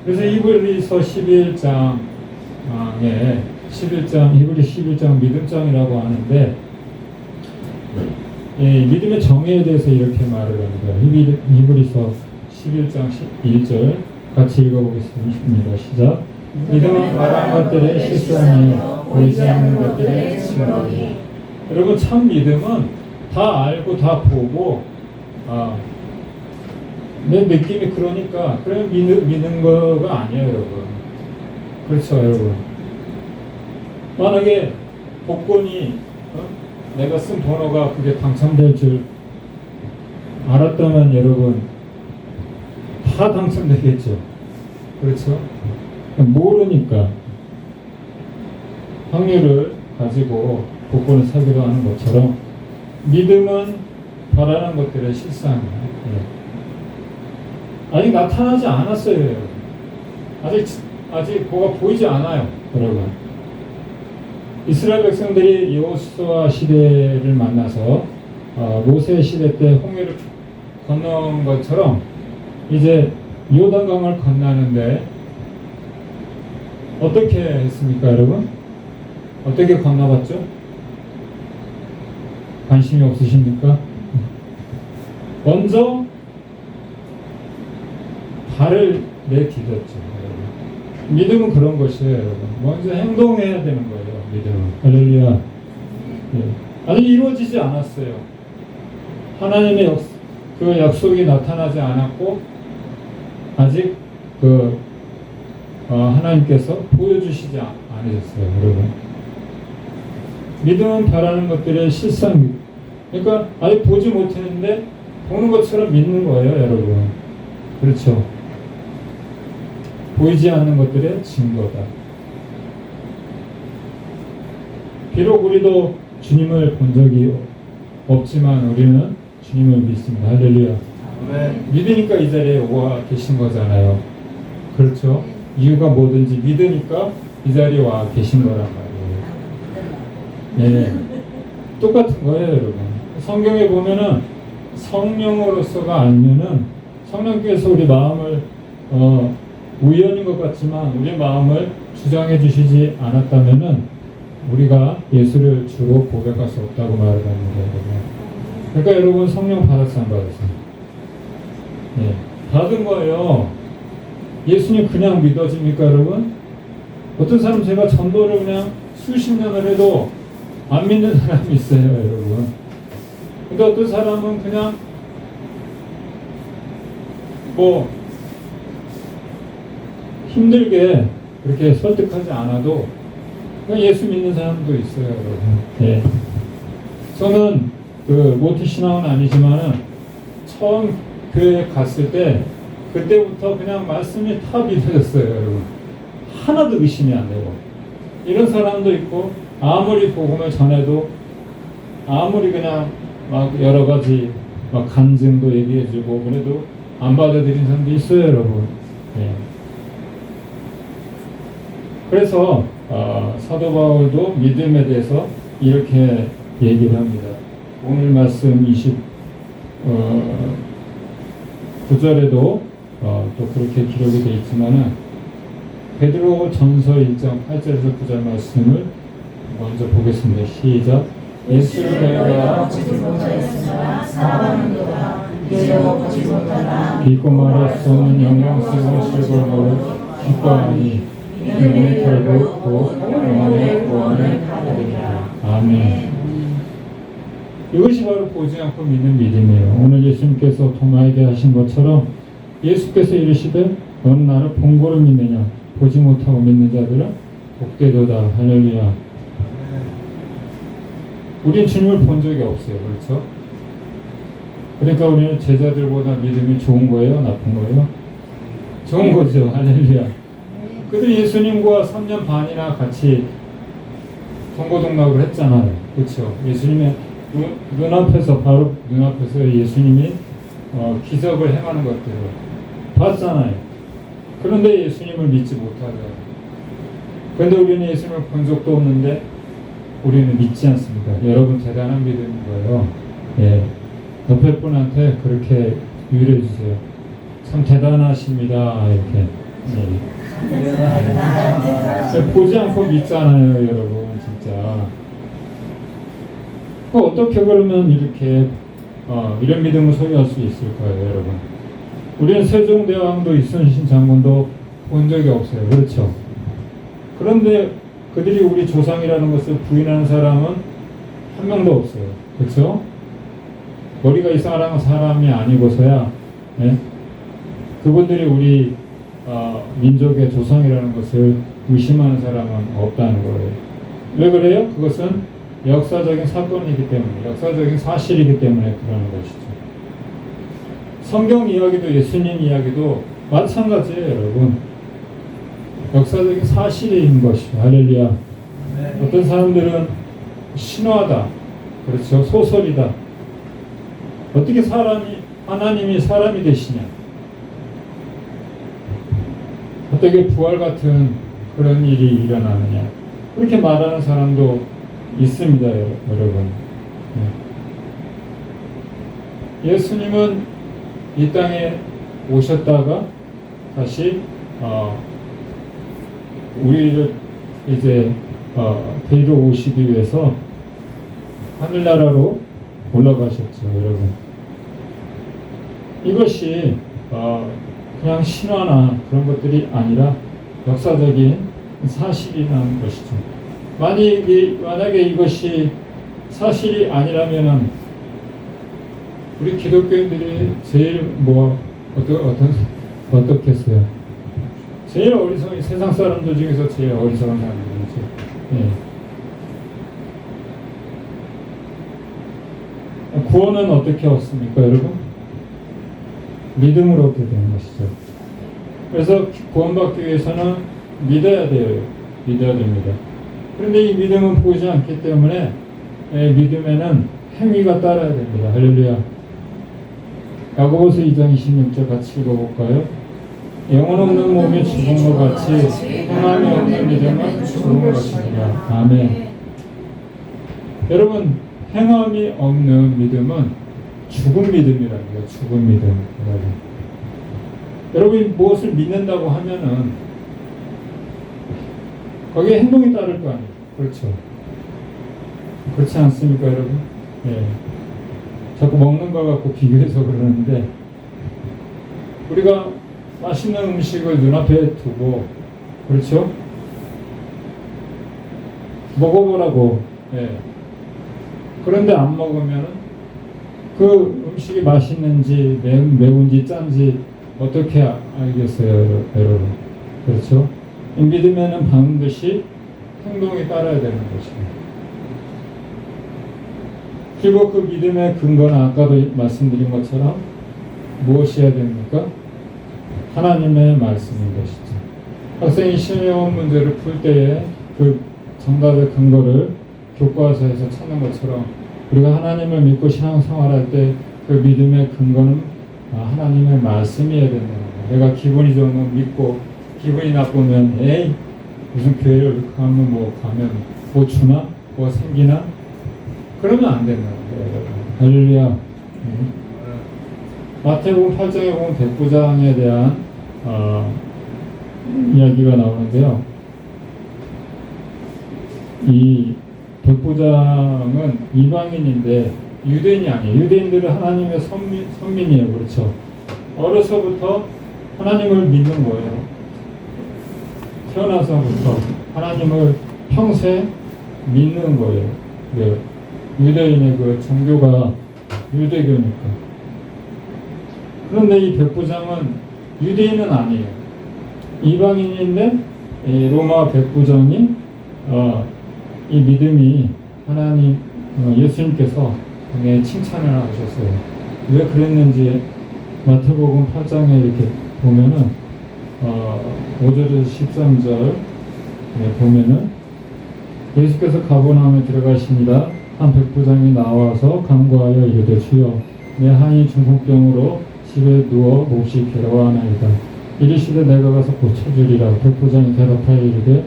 그래서 히브리서 11장에 11장 히브리 11장 믿음장이라고 하는데 믿음의 정의에 대해서 이렇게 말을 합니다. 히브리서 11장 1절 같이 읽어보겠습니다. 시작. 믿음은 말한 것들의 실상이요 보이지 않는 것들의 증거니. 여러분 참 믿음은 다 알고 다 보고 내 느낌이 그러니까 그래 믿는 거가 아니에요, 여러분. 그렇죠, 여러분. 만약에 복권이 내가 쓴 번호가 그게 당첨될 줄 알았다면 여러분 다 당첨되겠죠. 그렇죠? 모르니까 확률을 가지고 복권을 사기로 하는 것처럼 믿음은 바라는 것들의 실상이에요. 아직 나타나지 않았어요. 아직 뭐가 보이지 않아요, 여러분. 이스라엘 백성들이 여호수아 시대를 만나서 모세 시대 때 홍해를 건너온 것처럼 이제 요단강을 건너는데 어떻게 했습니까, 여러분? 어떻게 건너갔죠? 관심이 없으십니까? 먼저 발을 내디뎠죠. 믿음은 그런 것이에요, 여러분. 먼저 행동해야 되는 거예요, 믿음은. 할렐루야. 예. 아직 이루어지지 않았어요. 하나님의 그 약속이 나타나지 않았고, 아직 하나님께서 보여주시지 않으셨어요, 여러분. 믿음은 바라는 것들의 실상, 그러니까 아직 보지 못했는데 보는 것처럼 믿는 거예요, 여러분. 그렇죠. 보이지 않는 것들의 증거다. 비록 우리도 주님을 본 적이 없지만 우리는 주님을 믿습니다. 할렐루야. 믿으니까 이 자리에 와 계신 거잖아요. 그렇죠? 이유가 뭐든지 믿으니까 이 자리에 와 계신 거란 말이에요. 예. 똑같은 거예요, 여러분. 성경에 보면은 성령으로서가 아니면은 성령께서 우리 마음을 우연인 것 같지만 우리 마음을 주장해 주시지 않았다면은 우리가 예수를 주로 고백할 수 없다고 말을 합니다, 여러분. 그러니까 여러분 성령 받았어요, 안 받았어요? 예, 받은 거예요. 예수님 그냥 믿어집니까, 여러분? 어떤 사람 제가 전도를 그냥 수십 년을 해도 안 믿는 사람이 있어요, 여러분. 근데 어떤 사람은 그냥 힘들게 그렇게 설득하지 않아도 그냥 예수 믿는 사람도 있어요, 여러분. 예. 저는 모태 신앙은 아니지만은 처음 교회에 갔을 때 그때부터 그냥 말씀이 다 믿어졌어요, 여러분. 하나도 의심이 안 되고. 이런 사람도 있고 아무리 복음을 전해도 아무리 그냥 막 여러 가지 막 간증도 얘기해주고 그래도 안 받아들인 사람도 있어요, 여러분. 예. 그래서 사도 바울도 믿음에 대해서 이렇게 얘기를 합니다. 오늘 말씀 29절에도 또 그렇게 기록이 되어 있지만은 베드로 전서 1장 8절에서 9절 말씀을 먼저 보겠습니다. 시작. 예수를 내가 보지 못하였으나 사랑하는도다. 이제도 보지 못하나 믿고 말할 수 없는 영광스러운 실버를 기뻐하니 이는 결국 곧 영원의 구원을 받으리라. 아멘. 이것이 바로 보지 않고 믿는 믿음이에요. 오늘 예수님께서 도마에게 하신 것처럼 예수께서 이르시되 너는 나를 본고를 믿느냐 보지 못하고 믿는 자들은 복되도다. 할렐루야. 우린 주님을 본 적이 없어요. 그렇죠? 그러니까 우리는 제자들보다 믿음이 좋은 거예요? 나쁜 거예요? 좋은 거죠. 할렐루야. 그들이 예수님과 3년 반이나 같이 동고동락을 했잖아요. 그렇죠? 예수님의 눈앞에서, 바로 눈앞에서 예수님이 기적을 행하는 것들을 봤잖아요. 그런데 예수님을 믿지 못하죠. 그런데 우리는 예수님을 본 적도 없는데 우리는 믿지 않습니다. 여러분 대단한 믿음인 거예요. 예. 옆에 분한테 그렇게 위로해 주세요. 참 대단하십니다. 이렇게. 예. 보지 않고 믿잖아요, 여러분. 진짜. 어떻게 그러면 이렇게 이런 믿음을 소유할 수 있을까요, 여러분? 우리는 세종대왕도 이순신 장군도 본 적이 없어요. 그렇죠? 그런데 그들이 우리 조상이라는 것을 부인하는 사람은 한 명도 없어요. 그렇죠? 머리가 이상한 사람이 아니고서야 예? 그분들이 우리 민족의 조상이라는 것을 의심하는 사람은 없다는 거예요. 왜 그래요? 그것은 역사적인 사건이기 때문에, 역사적인 사실이기 때문에 그러는 것이죠. 성경 이야기도 예수님 이야기도 마찬가지예요, 여러분. 역사적인 사실인 것이죠. 할렐루야. 네. 어떤 사람들은 신화다. 그렇죠. 소설이다. 어떻게 하나님이 사람이 되시냐. 어떻게 부활 같은 그런 일이 일어나느냐. 그렇게 말하는 사람도 있습니다, 여러분. 네. 예수님은 이 땅에 오셨다가 다시 우리를 이제 데리러 오시기 위해서 하늘나라로 올라가셨죠, 여러분. 이것이 그냥 신화나 그런 것들이 아니라 역사적인 사실이라는 것이죠. 만약에 이것이 사실이 아니라면은 우리 기독교인들이 제일 어떻겠어요? 제일 어리석은 세상 사람들 중에서 제일 어리석은 사람들이죠. 예. 구원은 어떻게 얻습니까, 여러분? 믿음으로 얻게 되는 것이죠. 그래서 구원받기 위해서는 믿어야 돼요. 믿어야 됩니다. 그런데 이 믿음은 보이지 않기 때문에 믿음에는 행위가 따라야 됩니다. 할렐루야. 야고보서 2장 26절 같이 읽어볼까요? 영혼 없는 몸이 죽은 것 같이 행함이 없는 믿음은 죽은 것입니다. 아멘. 여러분, 행함이 없는 믿음은 죽은 믿음이랍니다. 죽은 믿음. 여러분이 무엇을 믿는다고 하면은 거기에 행동이 따를 거 아니에요. 그렇죠. 그렇지 않습니까, 여러분? 예. 자꾸 먹는 거 갖고 비교해서 그러는데 우리가 맛있는 음식을 눈앞에 두고 그렇죠? 먹어보라고. 예. 그런데 안 먹으면 그 음식이 맛있는지 매운지 짠지 어떻게 알겠어요, 여러분? 그렇죠? 믿음에는 반드시 행동이 따라야 되는 것입니다. 그리고 그 믿음의 근거는 아까도 말씀드린 것처럼 무엇이어야 됩니까? 하나님의 말씀인 것이죠. 학생이 신뢰원 문제를 풀 때에 그 정답의 근거를 교과서에서 찾는 것처럼 우리가 하나님을 믿고 신앙생활할 때 그 믿음의 근거는 하나님의 말씀이어야 된다는 거예요. 내가 기분이 좋으면 믿고 기분이 나쁘면 에이 무슨 교회를 가면 가면 뭐 주나? 뭐 생기나? 그러면 안 된다는 거예요. 할렐루야. 마태복음 8장에 보면 백부장에 대한 이야기가 나오는데요. 이 백부장은 이방인인데 유대인이 아니에요. 유대인들은 하나님의 선민이에요. 그렇죠. 어려서부터 하나님을 믿는 거예요. 태어나서부터 하나님을 평생 믿는 거예요. 네. 유대인의 그 종교가 유대교니까. 그런데 이 백부장은 유대인은 아니에요. 이방인인데 로마 백부장이 이 믿음이 하나님 예수님께서 칭찬을 하셨어요. 왜 그랬는지 마태복음 8장에 이렇게 보면은 5절에서 13절 보면은 예수께서 가버나움에 들어가시니라 한 백부장이 나와서 간구하여 이르되 주여 내 한이 중풍병으로 집에 누워 몹시 괴로워하나이다. 이르시되 내가 가서 고쳐주리라. 백부장이 대답하여 이르되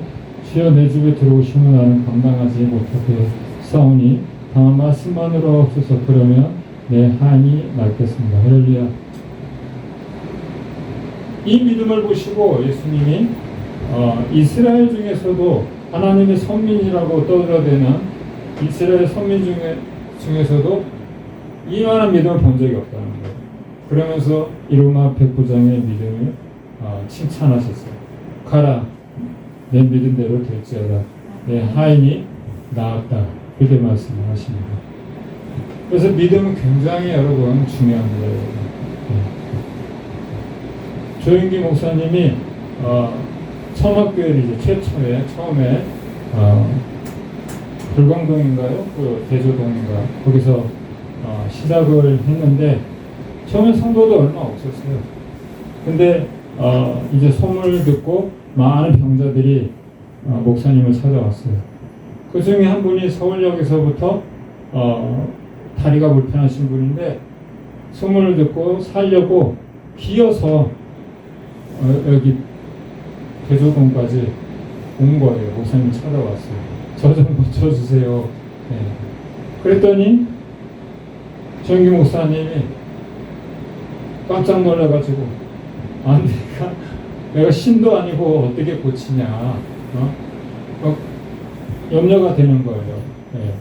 주여 내 집에 들어오시면 나는 감당하지 못하게 싸우니 다만 말씀만으로 없어서 그러면 내 한이 낫겠습니다. 할렐루야. 이 믿음을 보시고 예수님이 이스라엘 중에서도 하나님의 선민이라고 떠들어대는 이스라엘 선민 중에서도 이만한 믿음을 본 적이 없다는 거예요. 그러면서 이 로마 백부장의 믿음을 칭찬하셨어요. 가라, 내 믿음대로 될지어다. 내 하인이 나았다. 그렇게 말씀을 하십니다. 그래서 믿음은 굉장히 여러분 중요합니다. 여러분. 조영기 목사님이 청학교회를 이제 처음에 불광동인가요? 그 대조동인가 거기서 시작을 했는데 처음에 성도도 얼마 없었어요. 근데 이제 소문을 듣고 많은 병자들이 목사님을 찾아왔어요. 그 중에 한 분이 서울역에서부터 다리가 불편하신 분인데 소문을 듣고 살려고 기어서 여기 대조동까지 온 거예요. 목사님 찾아왔어요. 저 좀 고쳐주세요. 네. 그랬더니 정기 목사님이 깜짝 놀라가지고 내가 신도 아니고 어떻게 고치냐 염려가 되는 거예요. 네.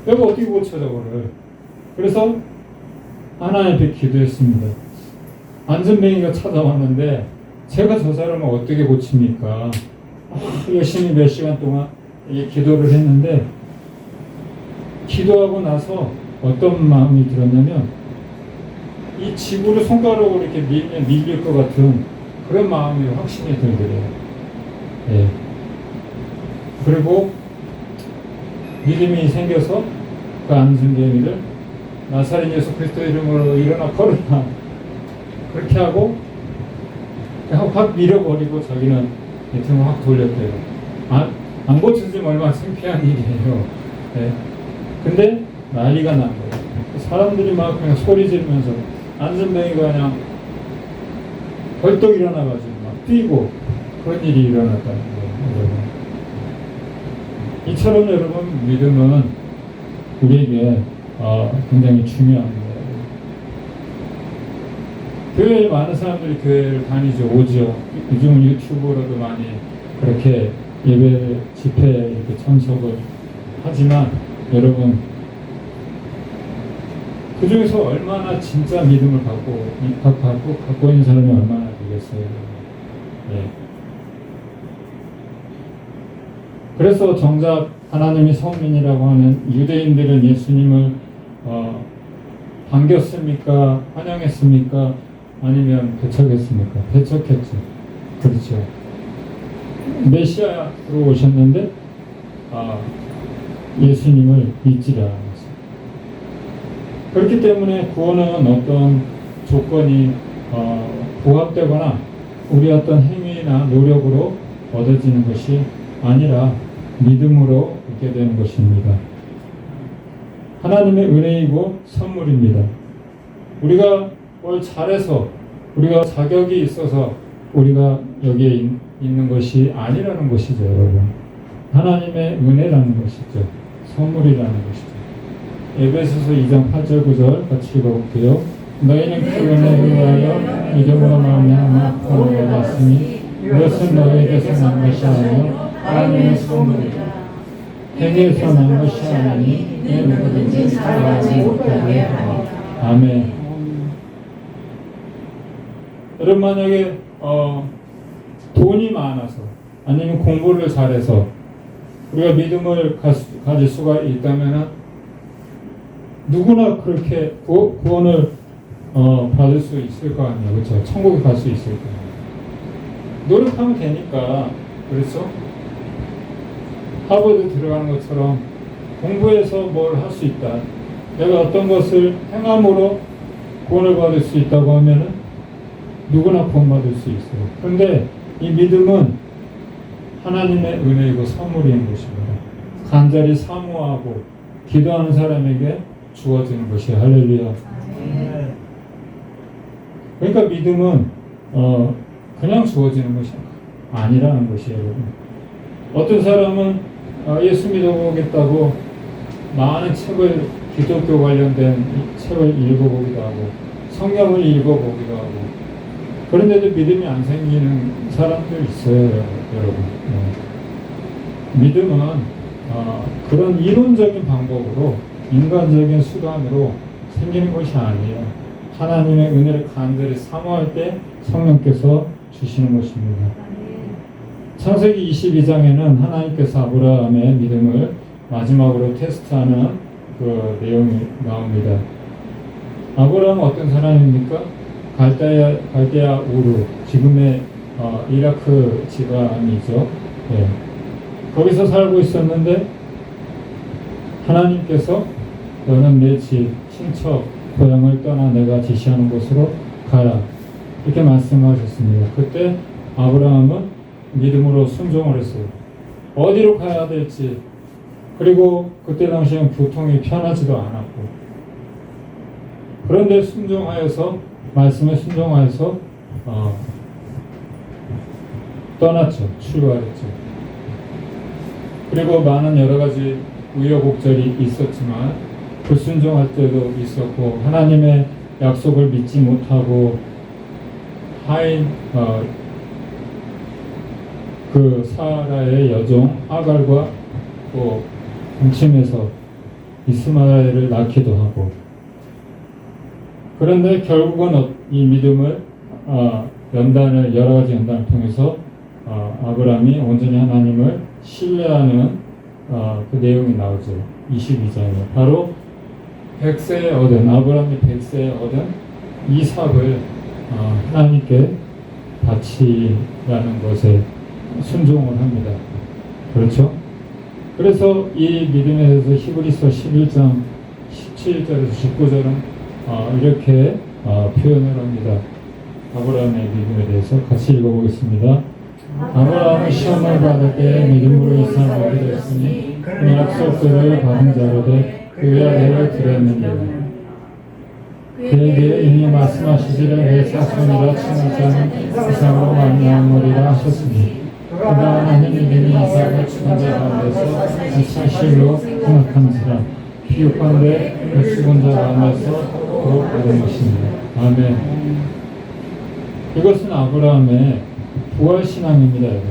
내가 어떻게 고쳐 저거를. 그래서 하나님 앞에 기도했습니다. 안전뱅이가 찾아왔는데 제가 저 사람을 어떻게 고칩니까? 열심히 몇 시간 동안 기도를 했는데 기도하고 나서 어떤 마음이 들었냐면 이 지구를 손가락으로 이렇게 밀릴 것 같은 그런 마음이 확신이 들더래요. 예. 그리고 믿음이 생겨서 그 안승재미를 나사렛 예수 그리스도 이름으로 일어나 걸어라 그렇게 하고 그냥 확 밀어버리고 자기는 등을 확 돌렸대요. 안 고쳐지면 얼마나 창피한 일이에요. 예. 근데 난리가 난 거예요. 사람들이 막 그냥 소리 지르면서 안전뱅이가 그냥 벌떡 일어나가지고 막 뛰고 그런 일이 일어났다는 거예요. 여러분. 이처럼 여러분 믿음은 우리에게 굉장히 중요합니다. 교회에 많은 사람들이 교회를 다니죠, 오죠. 요즘은 유튜브로도 많이 그렇게 예배 집회에 이렇게 참석을 하지만 여러분 그 중에서 얼마나 진짜 믿음을 갖고 있는 사람이 얼마나 되겠어요. 예. 그래서 정작 하나님이 성민이라고 하는 유대인들은 예수님을 반겼습니까? 환영했습니까? 아니면 배척했습니까? 배척했죠. 그렇죠. 메시아로 오셨는데 예수님을 믿지 않았어요. 그렇기 때문에 구원은 어떤 조건이 부합되거나 우리 어떤 행위나 노력으로 얻어지는 것이 아니라 믿음으로 얻게 되는 것입니다. 하나님의 은혜이고 선물입니다. 우리가 뭘 잘해서 우리가 자격이 있어서 우리가 여기에 있는 것이 아니라는 것이죠, 여러분. 하나님의 은혜라는 것이죠. 선물이라는 것이죠. 에베소서 2장 8절 9절 같이 읽어볼게요. 너희는 그 은혜를 위하여 믿음으로 말미암아 구원을 받았으니 이것은 너희에게서 난 것이 아니요 하나님의 선물이라. 행위에서 난 것이 아니니 내 누구든지 살아가지 못하게 하리라. 아멘. 여러분 만약에 돈이 많아서 아니면 공부를 잘해서 우리가 믿음을 가질 수가 있다면 누구나 그렇게 구원을 받을 수 있을 거 아니에요. 그렇죠? 천국에 갈 수 있을 거예요. 노력하면 되니까. 그렇죠? 하버드 들어가는 것처럼 공부해서 뭘 할 수 있다. 내가 어떤 것을 행함으로 구원을 받을 수 있다고 하면은 누구나 구원받을 수 있어요. 그런데 이 믿음은 하나님의 은혜이고 선물인 것입니다. 간절히 사모하고 기도하는 사람에게 주어지는 것이에요. 할렐루야. 그러니까 믿음은 그냥 주어지는 것이 아니라는 것이에요. 여러분. 어떤 사람은 예수 믿어보겠다고 많은 책을 기독교 관련된 책을 읽어보기도 하고 성경을 읽어보기도 하고 그런데도 믿음이 안 생기는 사람들 있어요, 여러분. 믿음은 그런 이론적인 방법으로 인간적인 수단으로 생기는 것이 아니에요. 하나님의 은혜를 간절히 사모할 때 성령께서 주시는 것입니다. 창세기 22장에는 하나님께서 아브라함의 믿음을 마지막으로 테스트하는 그 내용이 나옵니다. 아브라함은 어떤 사람입니까? 갈대아 우르, 지금의 이라크 지방이죠. 네. 거기서 살고 있었는데 하나님께서 너는 내 집, 친척, 고향을 떠나 내가 지시하는 곳으로 가라. 이렇게 말씀하셨습니다. 그때 아브라함은 믿음으로 순종을 했어요. 어디로 가야 될지, 그리고 그때 당시엔 교통이 편하지도 않았고, 그런데 순종하여서, 말씀에 순종하여서 떠났죠. 출발했죠. 그리고 많은 여러 가지 우여곡절이 있었지만 불순종할 때도 있었고 하나님의 약속을 믿지 못하고 하인 그 사라의 여종 아갈과 또 동침해서 이스마엘을 낳기도 하고 그런데 결국은 이 믿음을 연단을 여러 가지 연단을 통해서 아브라함이 온전히 하나님을 신뢰하는 그 내용이 나오죠. 22장에 바로 100세에 얻은 아브라함이 100세에 얻은 이삭을 하나님께 바치라는 것에 순종을 합니다. 그렇죠? 그래서 이 믿음에 대해서 히브리서 11장 17절에서 19절은 이렇게 표현을 합니다. 아브라함의 믿음에 대해서 같이 읽어보겠습니다. 아브라함은 시험을 받을 때 믿음으로 이삭을 얻게 되었으니 그 약속들을 받은 자로되 그의 아들을 드렸느니라. 그에게 이미 말씀하시기를 내 자손이라 칭할 자는 이삭으로 말미암으리라 하셨으니 그가 하나님이 이미 이삭을 죽은 자 가운데서 사실로 생각함이라 비유컨대 그 죽은 자 가운데서 곧 받은 것입니다. 아멘. 이것은 아브라함의 부활신앙입니다, 여러분.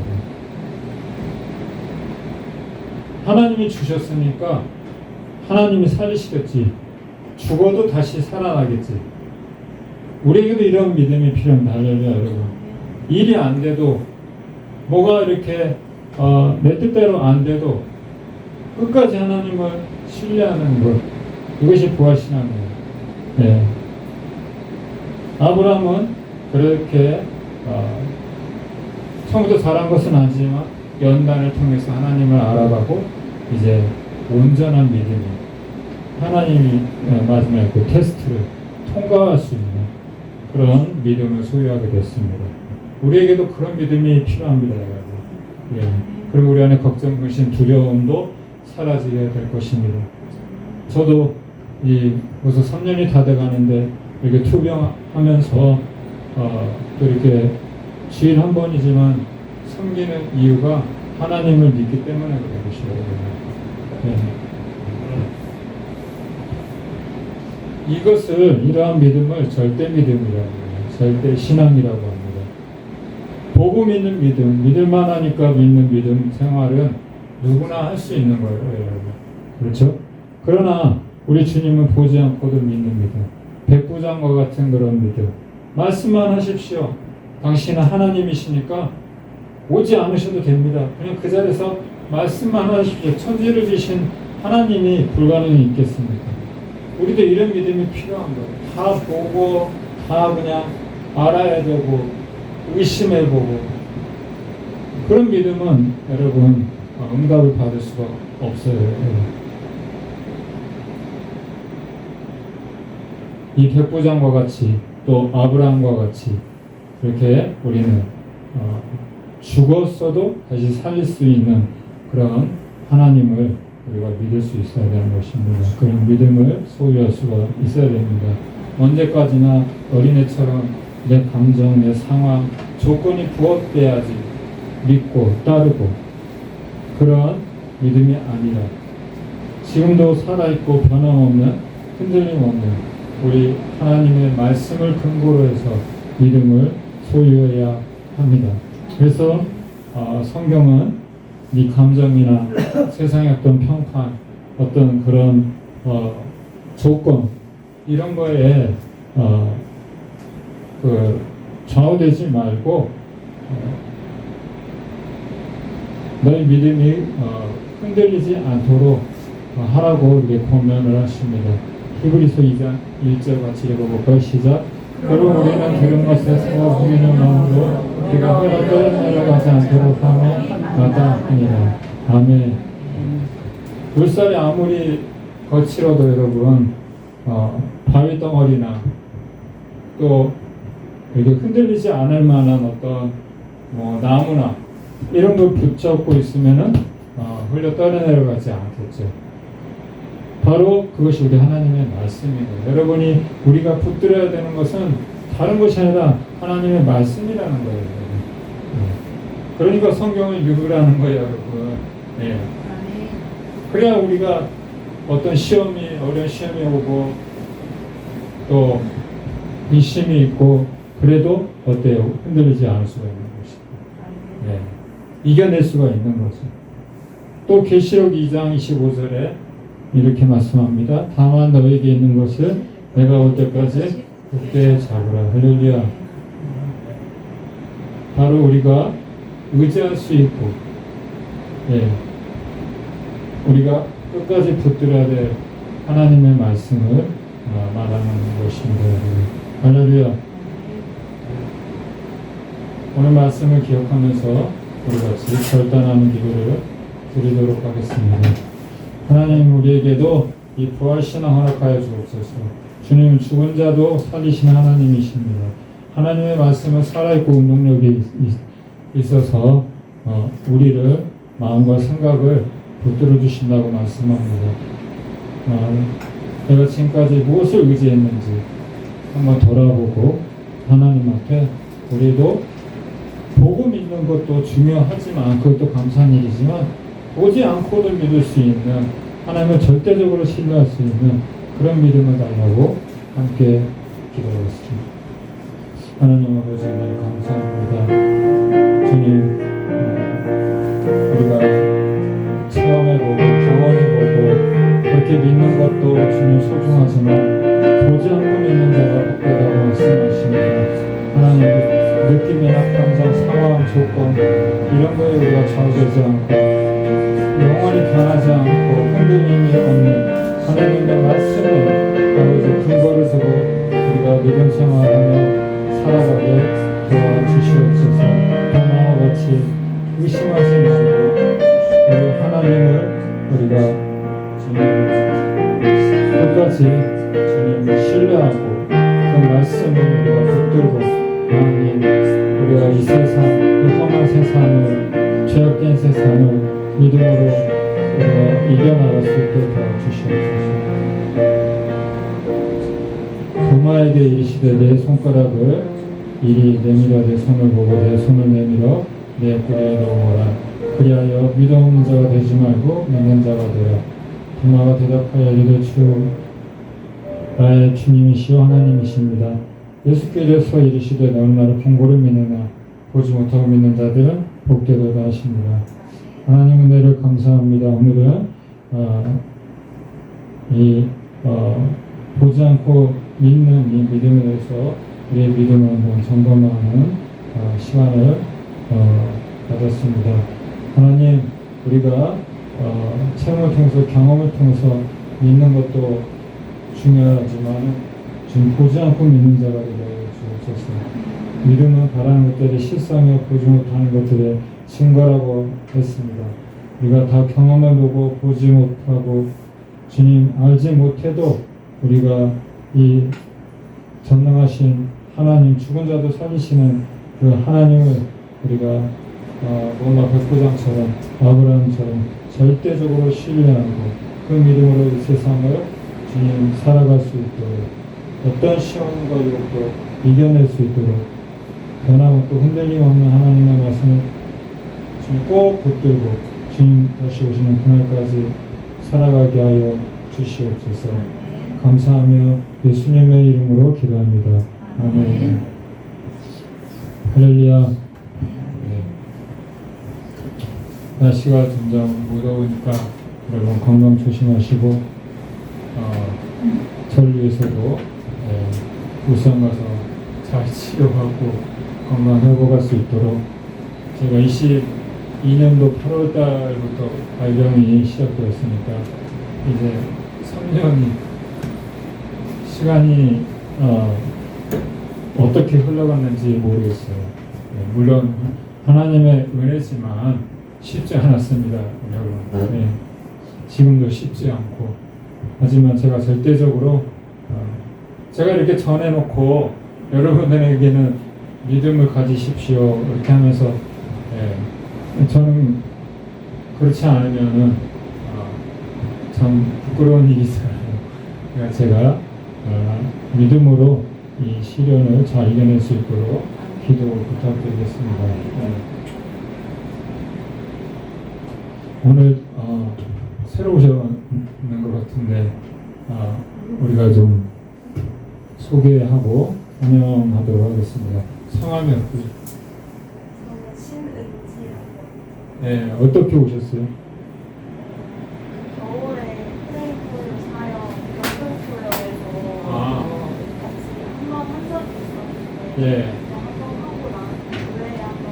하나님이 주셨으니까 하나님이 살리시겠지. 죽어도 다시 살아나겠지. 우리에게도 이런 믿음이 필요합니다. 할렐루야, 여러분. 일이 안 돼도 뭐가 이렇게 내 뜻대로 안 돼도 끝까지 하나님을 신뢰하는 것, 이것이 부활신앙이에요. 네. 아브라함은 그렇게 처음부터 잘한 것은 아니지만 연단을 통해서 하나님을 알아가고 이제 온전한 믿음이 하나님이 마지막에 그 테스트를 통과할 수 있는 그런 믿음을 소유하게 됐습니다. 우리에게도 그런 믿음이 필요합니다, 여러분. 예. 그리고 우리 안에 걱정, 근심, 두려움도 사라지게 될 것입니다. 저도 벌써 3년이 다 돼가는데 이렇게 투병하면서 또 이렇게 주일 한 번이지만 섬기는 이유가 하나님을 믿기 때문에 그런 것이거든요. 네. 이것을 이러한 믿음을 절대 믿음이라고 해요. 절대 신앙이라고 합니다. 보고 믿는 믿음, 믿을만 하니까 믿는 믿음 생활은 누구나 할 수 있는 거예요, 여러분. 그렇죠? 그러나 우리 주님은 보지 않고도 믿는 믿음, 백부장과 같은 그런 믿음. 말씀만 하십시오. 당신은 하나님이시니까 오지 않으셔도 됩니다. 그냥 그 자리에서 말씀만 하십시오. 천지를 지신 하나님이 불가능이 있겠습니까? 우리도 이런 믿음이 필요한 거예요. 다 보고 다 그냥 알아야 되고 의심해보고 그런 믿음은 여러분 응답을 받을 수가 없어요. 이 백부장과 같이 또 아브라함과 같이 그렇게 우리는 죽었어도 다시 살릴 수 있는 그런 하나님을 우리가 믿을 수 있어야 되는 것입니다. 그런 믿음을 소유할 수가 있어야 됩니다. 언제까지나 어린애처럼 내 감정, 내 상황, 조건이 부합돼야지 믿고 따르고 그런 믿음이 아니라 지금도 살아있고 변함없는 흔들림 없는 우리 하나님의 말씀을 근거로 해서 믿음을 소유해야 합니다. 그래서 성경은 네 감정이나 세상의 어떤 평판, 어떤 그런 조건 이런 거에 좌우되지 말고 너희 믿음이 흔들리지 않도록 하라고 이렇게 권면을 하십니다. 히브리서 2장 1절 같이 읽어볼까요? 시작. 그럼 우리는 들은 것에 세워 우리는 마음으로 우리가 허락을 내려가지 않도록 하며 마다하니라. 아멘. 물살이 아무리 거칠어도 여러분 바위 덩어리나 또 이렇게 흔들리지 않을 만한 어떤 나무나 이런 걸 붙잡고 있으면은 흘려 떨어내려가지 않겠죠. 바로 그것이 우리 하나님의 말씀입니다. 여러분이 우리가 붙들어야 되는 것은 다른 것이 아니라 하나님의 말씀이라는 거예요. 그러니까 성경을 읽으라는 거예요, 여러분. 네. 그래야 우리가 어떤 어려운 시험이 오고 또 의심이 있고 그래도 어때요? 흔들리지 않을 수가 있는 것입니다. 네. 이겨낼 수가 있는 거죠. 또 계시록 2장 25절에 이렇게 말씀합니다. 다만 너에게 있는 것을 내가 올 때까지 굳게 잡으라. 할렐루야. 바로 우리가 의지할 수 있고, 예, 우리가 끝까지 붙들어야 될 하나님의 말씀을 말하는 것입니다. 할렐루야. 오늘 말씀을 기억하면서 우리 같이 결단하는 기도를 드리도록 하겠습니다. 하나님, 우리에게도 이 부활신앙 허락하여 주옵소서. 주님은 죽은 자도 살리시는 하나님이십니다. 하나님의 말씀은 살아있고 운동력이 있어서 우리를 마음과 생각을 붙들어 주신다고 말씀합니다. 내가 지금까지 무엇을 의지했는지 한번 돌아보고 하나님 앞에 우리도 보고 믿는 것도 중요하지만, 그것도 감사한 일이지만, 보지 않고도 믿을 수 있는, 하나님을 절대적으로 신뢰할 수 있는 그런 믿음을 달라고 함께 기도하겠습니다. 하나님 아버지, 늘 감사합니다. 주님, 우리가 체험해보고 경험해보고 그렇게 믿는 것도 주님 소중하지만, 보지 않고 믿는 자가 복되다고 말씀하십니다. 하나님, 느낌이나 감정, 상황, 조건 이런 거에 우리가 좌우되지 않고 영원히 변하지 않고 흔들림이 없는 하나님의 말씀에 아버지 근거를 두고 우리가 믿음 생활하며 살아가게 도와주시옵소서. 변화와 같이 의심하지 말고 우리 하나님을 우리가 주님 끝까지 주님을 신뢰하고 그 말씀을 우리가 붙들고, 하나님, 우리가 이 세상, 이 험한 세상을, 죄악된 세상을 믿음으로 우리가 이겨나갈 수 있도록 도와주시옵소서. 도마에게 이르시되 내 손가락을 이리 내밀어 내 손을 보고 내 손을 내밀어 내 뿔에 넣어라. 그리하여 믿음 없는 자가 되지 말고 믿는 자가 되라. 도마가 대답하여 이르되 주 나의 주님이시여 하나님이십니다. 예수께서 이르시되 너는 나를 본고를 믿느냐. 보지 못하고 믿는 자들은 복되도다 하십니다. 하나님 은혜를 감사합니다. 오늘은 보지 않고 믿는 이 믿음에 대해서 우리의 믿음을 한번 점검하는 시간을 가졌습니다. 하나님, 우리가 체험을 통해서, 경험을 통해서 믿는 것도 중요하지만 지금 보지 않고 믿는 자가 되게 주옵소서. 믿음은 바라는 것들이 실상에 보지 못하는 것들의 증거라고 했습니다. 우리가 다 경험해보고 보지 못하고 주님 알지 못해도 우리가 이 전능하신 하나님, 죽은 자도 살리시는 그 하나님을 우리가 로마 백부장처럼 아브라함처럼 절대적으로 신뢰하고 그 믿음으로 이 세상을 주님 살아갈 수 있도록, 어떤 시험과 유혹도 이겨낼 수 있도록 변함없고 흔들림 없는 하나님의 말씀을 주님 꼭 붙들고 주님 다시 오시는 그날까지 살아가게 하여 주시옵소서. 감사하며 예수님의 이름으로 기도합니다. 아멘. 할렐루야. 네. 날씨가 점점 무더우니까 여러분 건강 조심하시고 저를 위해서도 부산 가서 잘 치료하고 건강 회복할 수 있도록, 제가 22년도 8월 달부터 발병이 시작되었으니까 이제 3년이 시간이 어떻게 흘러갔는지 모르겠어요. 물론 하나님의 은혜지만 쉽지 않았습니다, 여러분. 네. 지금도 쉽지 않고, 하지만 제가 절대적으로 제가 이렇게 전해놓고 여러분들에게는 믿음을 가지십시오 이렇게 하면서 저는 그렇지 않으면은 참 부끄러운 일이잖아요. 그러니까 제가 믿음으로 이 시련을 잘 이겨낼 수 있도록 기도 부탁드리겠습니다. 오늘 새로 오셨는 것 같은데 우리가 좀 소개하고 환영하도록 하겠습니다. 성함이 어떠세요? 신은지라고. 네, 어떻게 오셨어요? 겨울에 플레이풀 사역 연극교회에서 같이 한번 한 적이 있었는데 예. 한번 하고 난 교회에 한번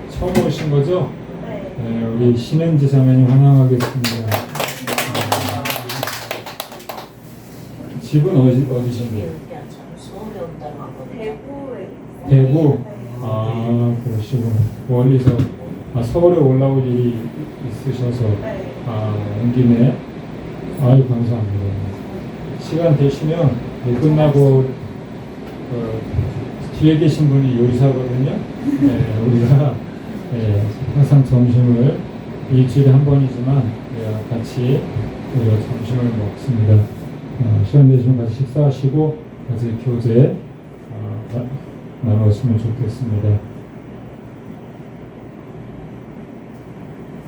처음 오신 거죠? 네. 네, 우리 신은지 자매님 환영하겠습니다. 집은 어디신데요? 대구에 대구? 아, 그러시구나. 멀리서, 서울에 올라올 일이 있으셔서, 네. 온 김에, 아유, 감사합니다. 시간 되시면, 끝나고, 뒤에 계신 분이 요리사거든요. 네, 우리가, 항상 점심을 일주일에 한 번이지만, 같이 우리가 점심을 먹습니다. 시간 되시면 같이 식사하시고, 같이 교제, 나눴으면 좋겠습니다.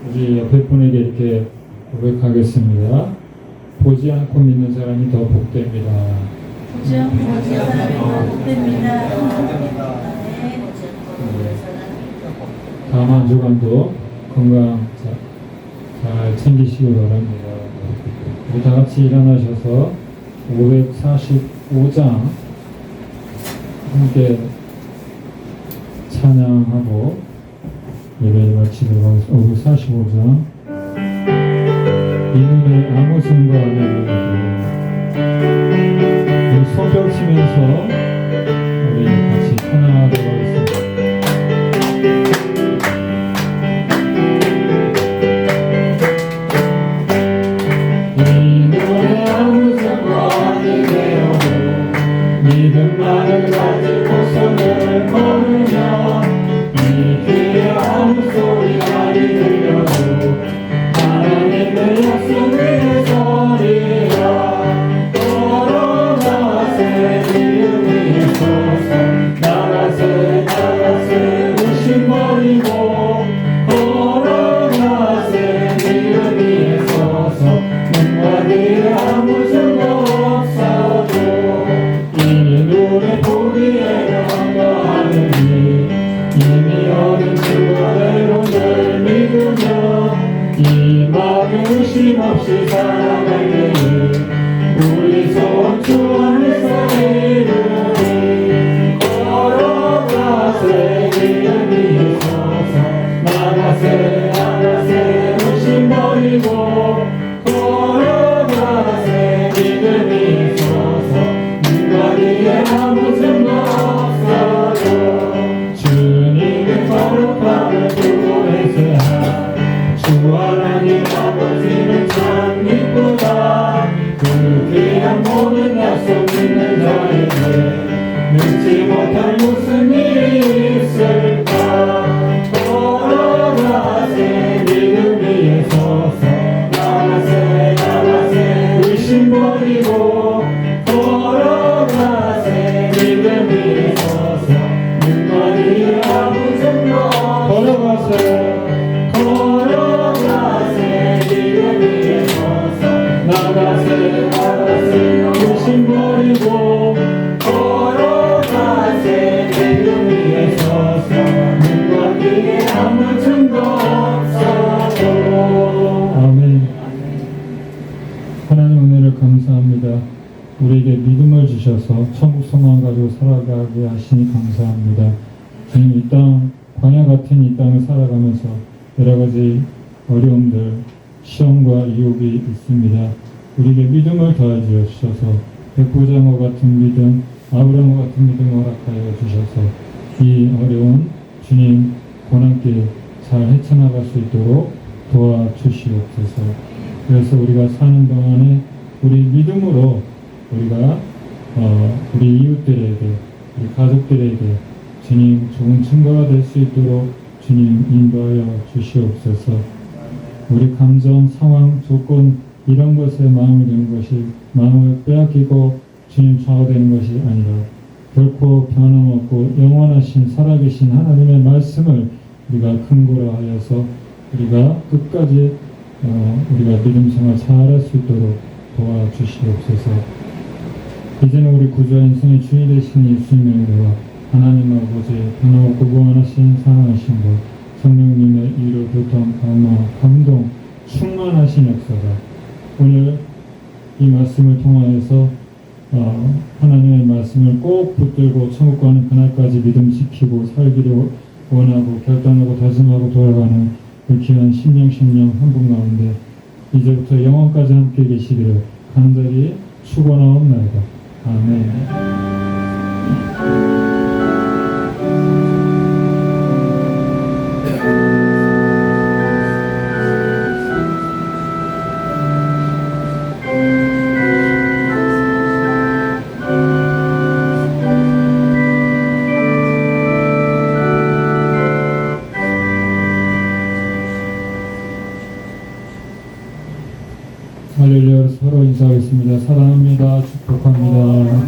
우리 옆에 분에게 이렇게 고백하겠습니다. 보지 않고 믿는 사람이 더 복됩니다. 보지 않고 보지 않고 복됩니다. 다음 한 주간도 건강 잘 챙기시기 바랍니다. 우리 다 같이 일어나셔서 545장 함께 찬양하고 예배를 마치도록 하겠습니다. 545장 이 눈에 아무 증거 안 해도 손뼉 치면서 우리 같이 찬양하도록 하겠습니다. 이 눈에 아무 증거 아니되어도 믿음만을 가지고서는 걸으며 이 귀에 아무 소리가 들려도 하나님의 약속을 소리라 걸어가세 믿음이 있어서 나가세 의심버리고 걸어가세 믿음이 있어서 눈과 귀에 아무 증거 없어도 이 눈에 보기에 한가하느니 이미 얻은 증거대로 늘 믿으며 이 마음에 의심 없이 살아갈 때에 우리 소원 주 안에서 이루리 걸어가세 믿음이 있어서 나가세 의심 버리고 걸어가세 믿음이 있어서 눈과 귀에 아무 증거 없어도 주님의 거룩함을 두고 회개하 주 하나님 아버지는 참 기쁘다 그 귀한 모든 약속 믿는 자에게 믿지 못할 무슨 일이 있을까 걸어가세 믿음 위에 서서 나가세 의심 버리고 걸어가세 믿음 위에 서서 눈과 귀에 아무 증거 걸어가세 믿음 위에 서서 나가세 의심 버리고 걸어가세 믿음 위에 서서 눈과 귀에 아무 증거 없어도 아멘. 하나님 은혜를 감사합니다. 우리에게 믿음을 주셔서 천국 소망 가지고 살아가게 하시니 감사합니다. 주님 이 땅 광야 같은 이 땅을 살아가면서 여러 가지 어려움들 시험과 유혹이 있습니다. 우리에게 믿음을 더해 주셔서 백부장어 같은 믿음, 아브라함 같은 믿음을 허락하여 주셔서 이 어려운 주님 고난길 잘 헤쳐나갈 수 있도록 도와주시옵소서. 그래서 우리가 사는 동안에 우리 믿음으로 우리가 우리 이웃들에게 우리 가족들에게 주님 좋은 증거가 될 수 있도록 주님 인도하여 주시옵소서. 우리 감정, 상황, 조건 이런 것에 마음을 두는 것이 마음을 빼앗기고 주님 좌우되는 것이 아니라 결코 변함없고 영원하신 살아계신 하나님의 말씀을 우리가 근거로 하여서 우리가 끝까지 우리가 믿음 생활 잘할 수 있도록 도와주시옵소서. 이제는 우리 구주와 인생의 주인 되신 예수님의 은혜와 하나님 아버지의 변함없고 무한하신 사랑하신 것 성령님의 위로 교통 감화 감동 충만하신 역사가 오늘 이 말씀을 통하여서 하나님의 말씀을 꼭 붙들고 천국 가는 그날까지 믿음 지키고 살기로 원하고 결단하고 다짐하고 돌아가는 불쾌한 심령 한분 가운데 이제부터 영원까지 함께 계시기를 간절히 축원하옵나이다. 아멘. 할렐루야. 서로 인사하겠습니다. 사랑합니다. 축복합니다.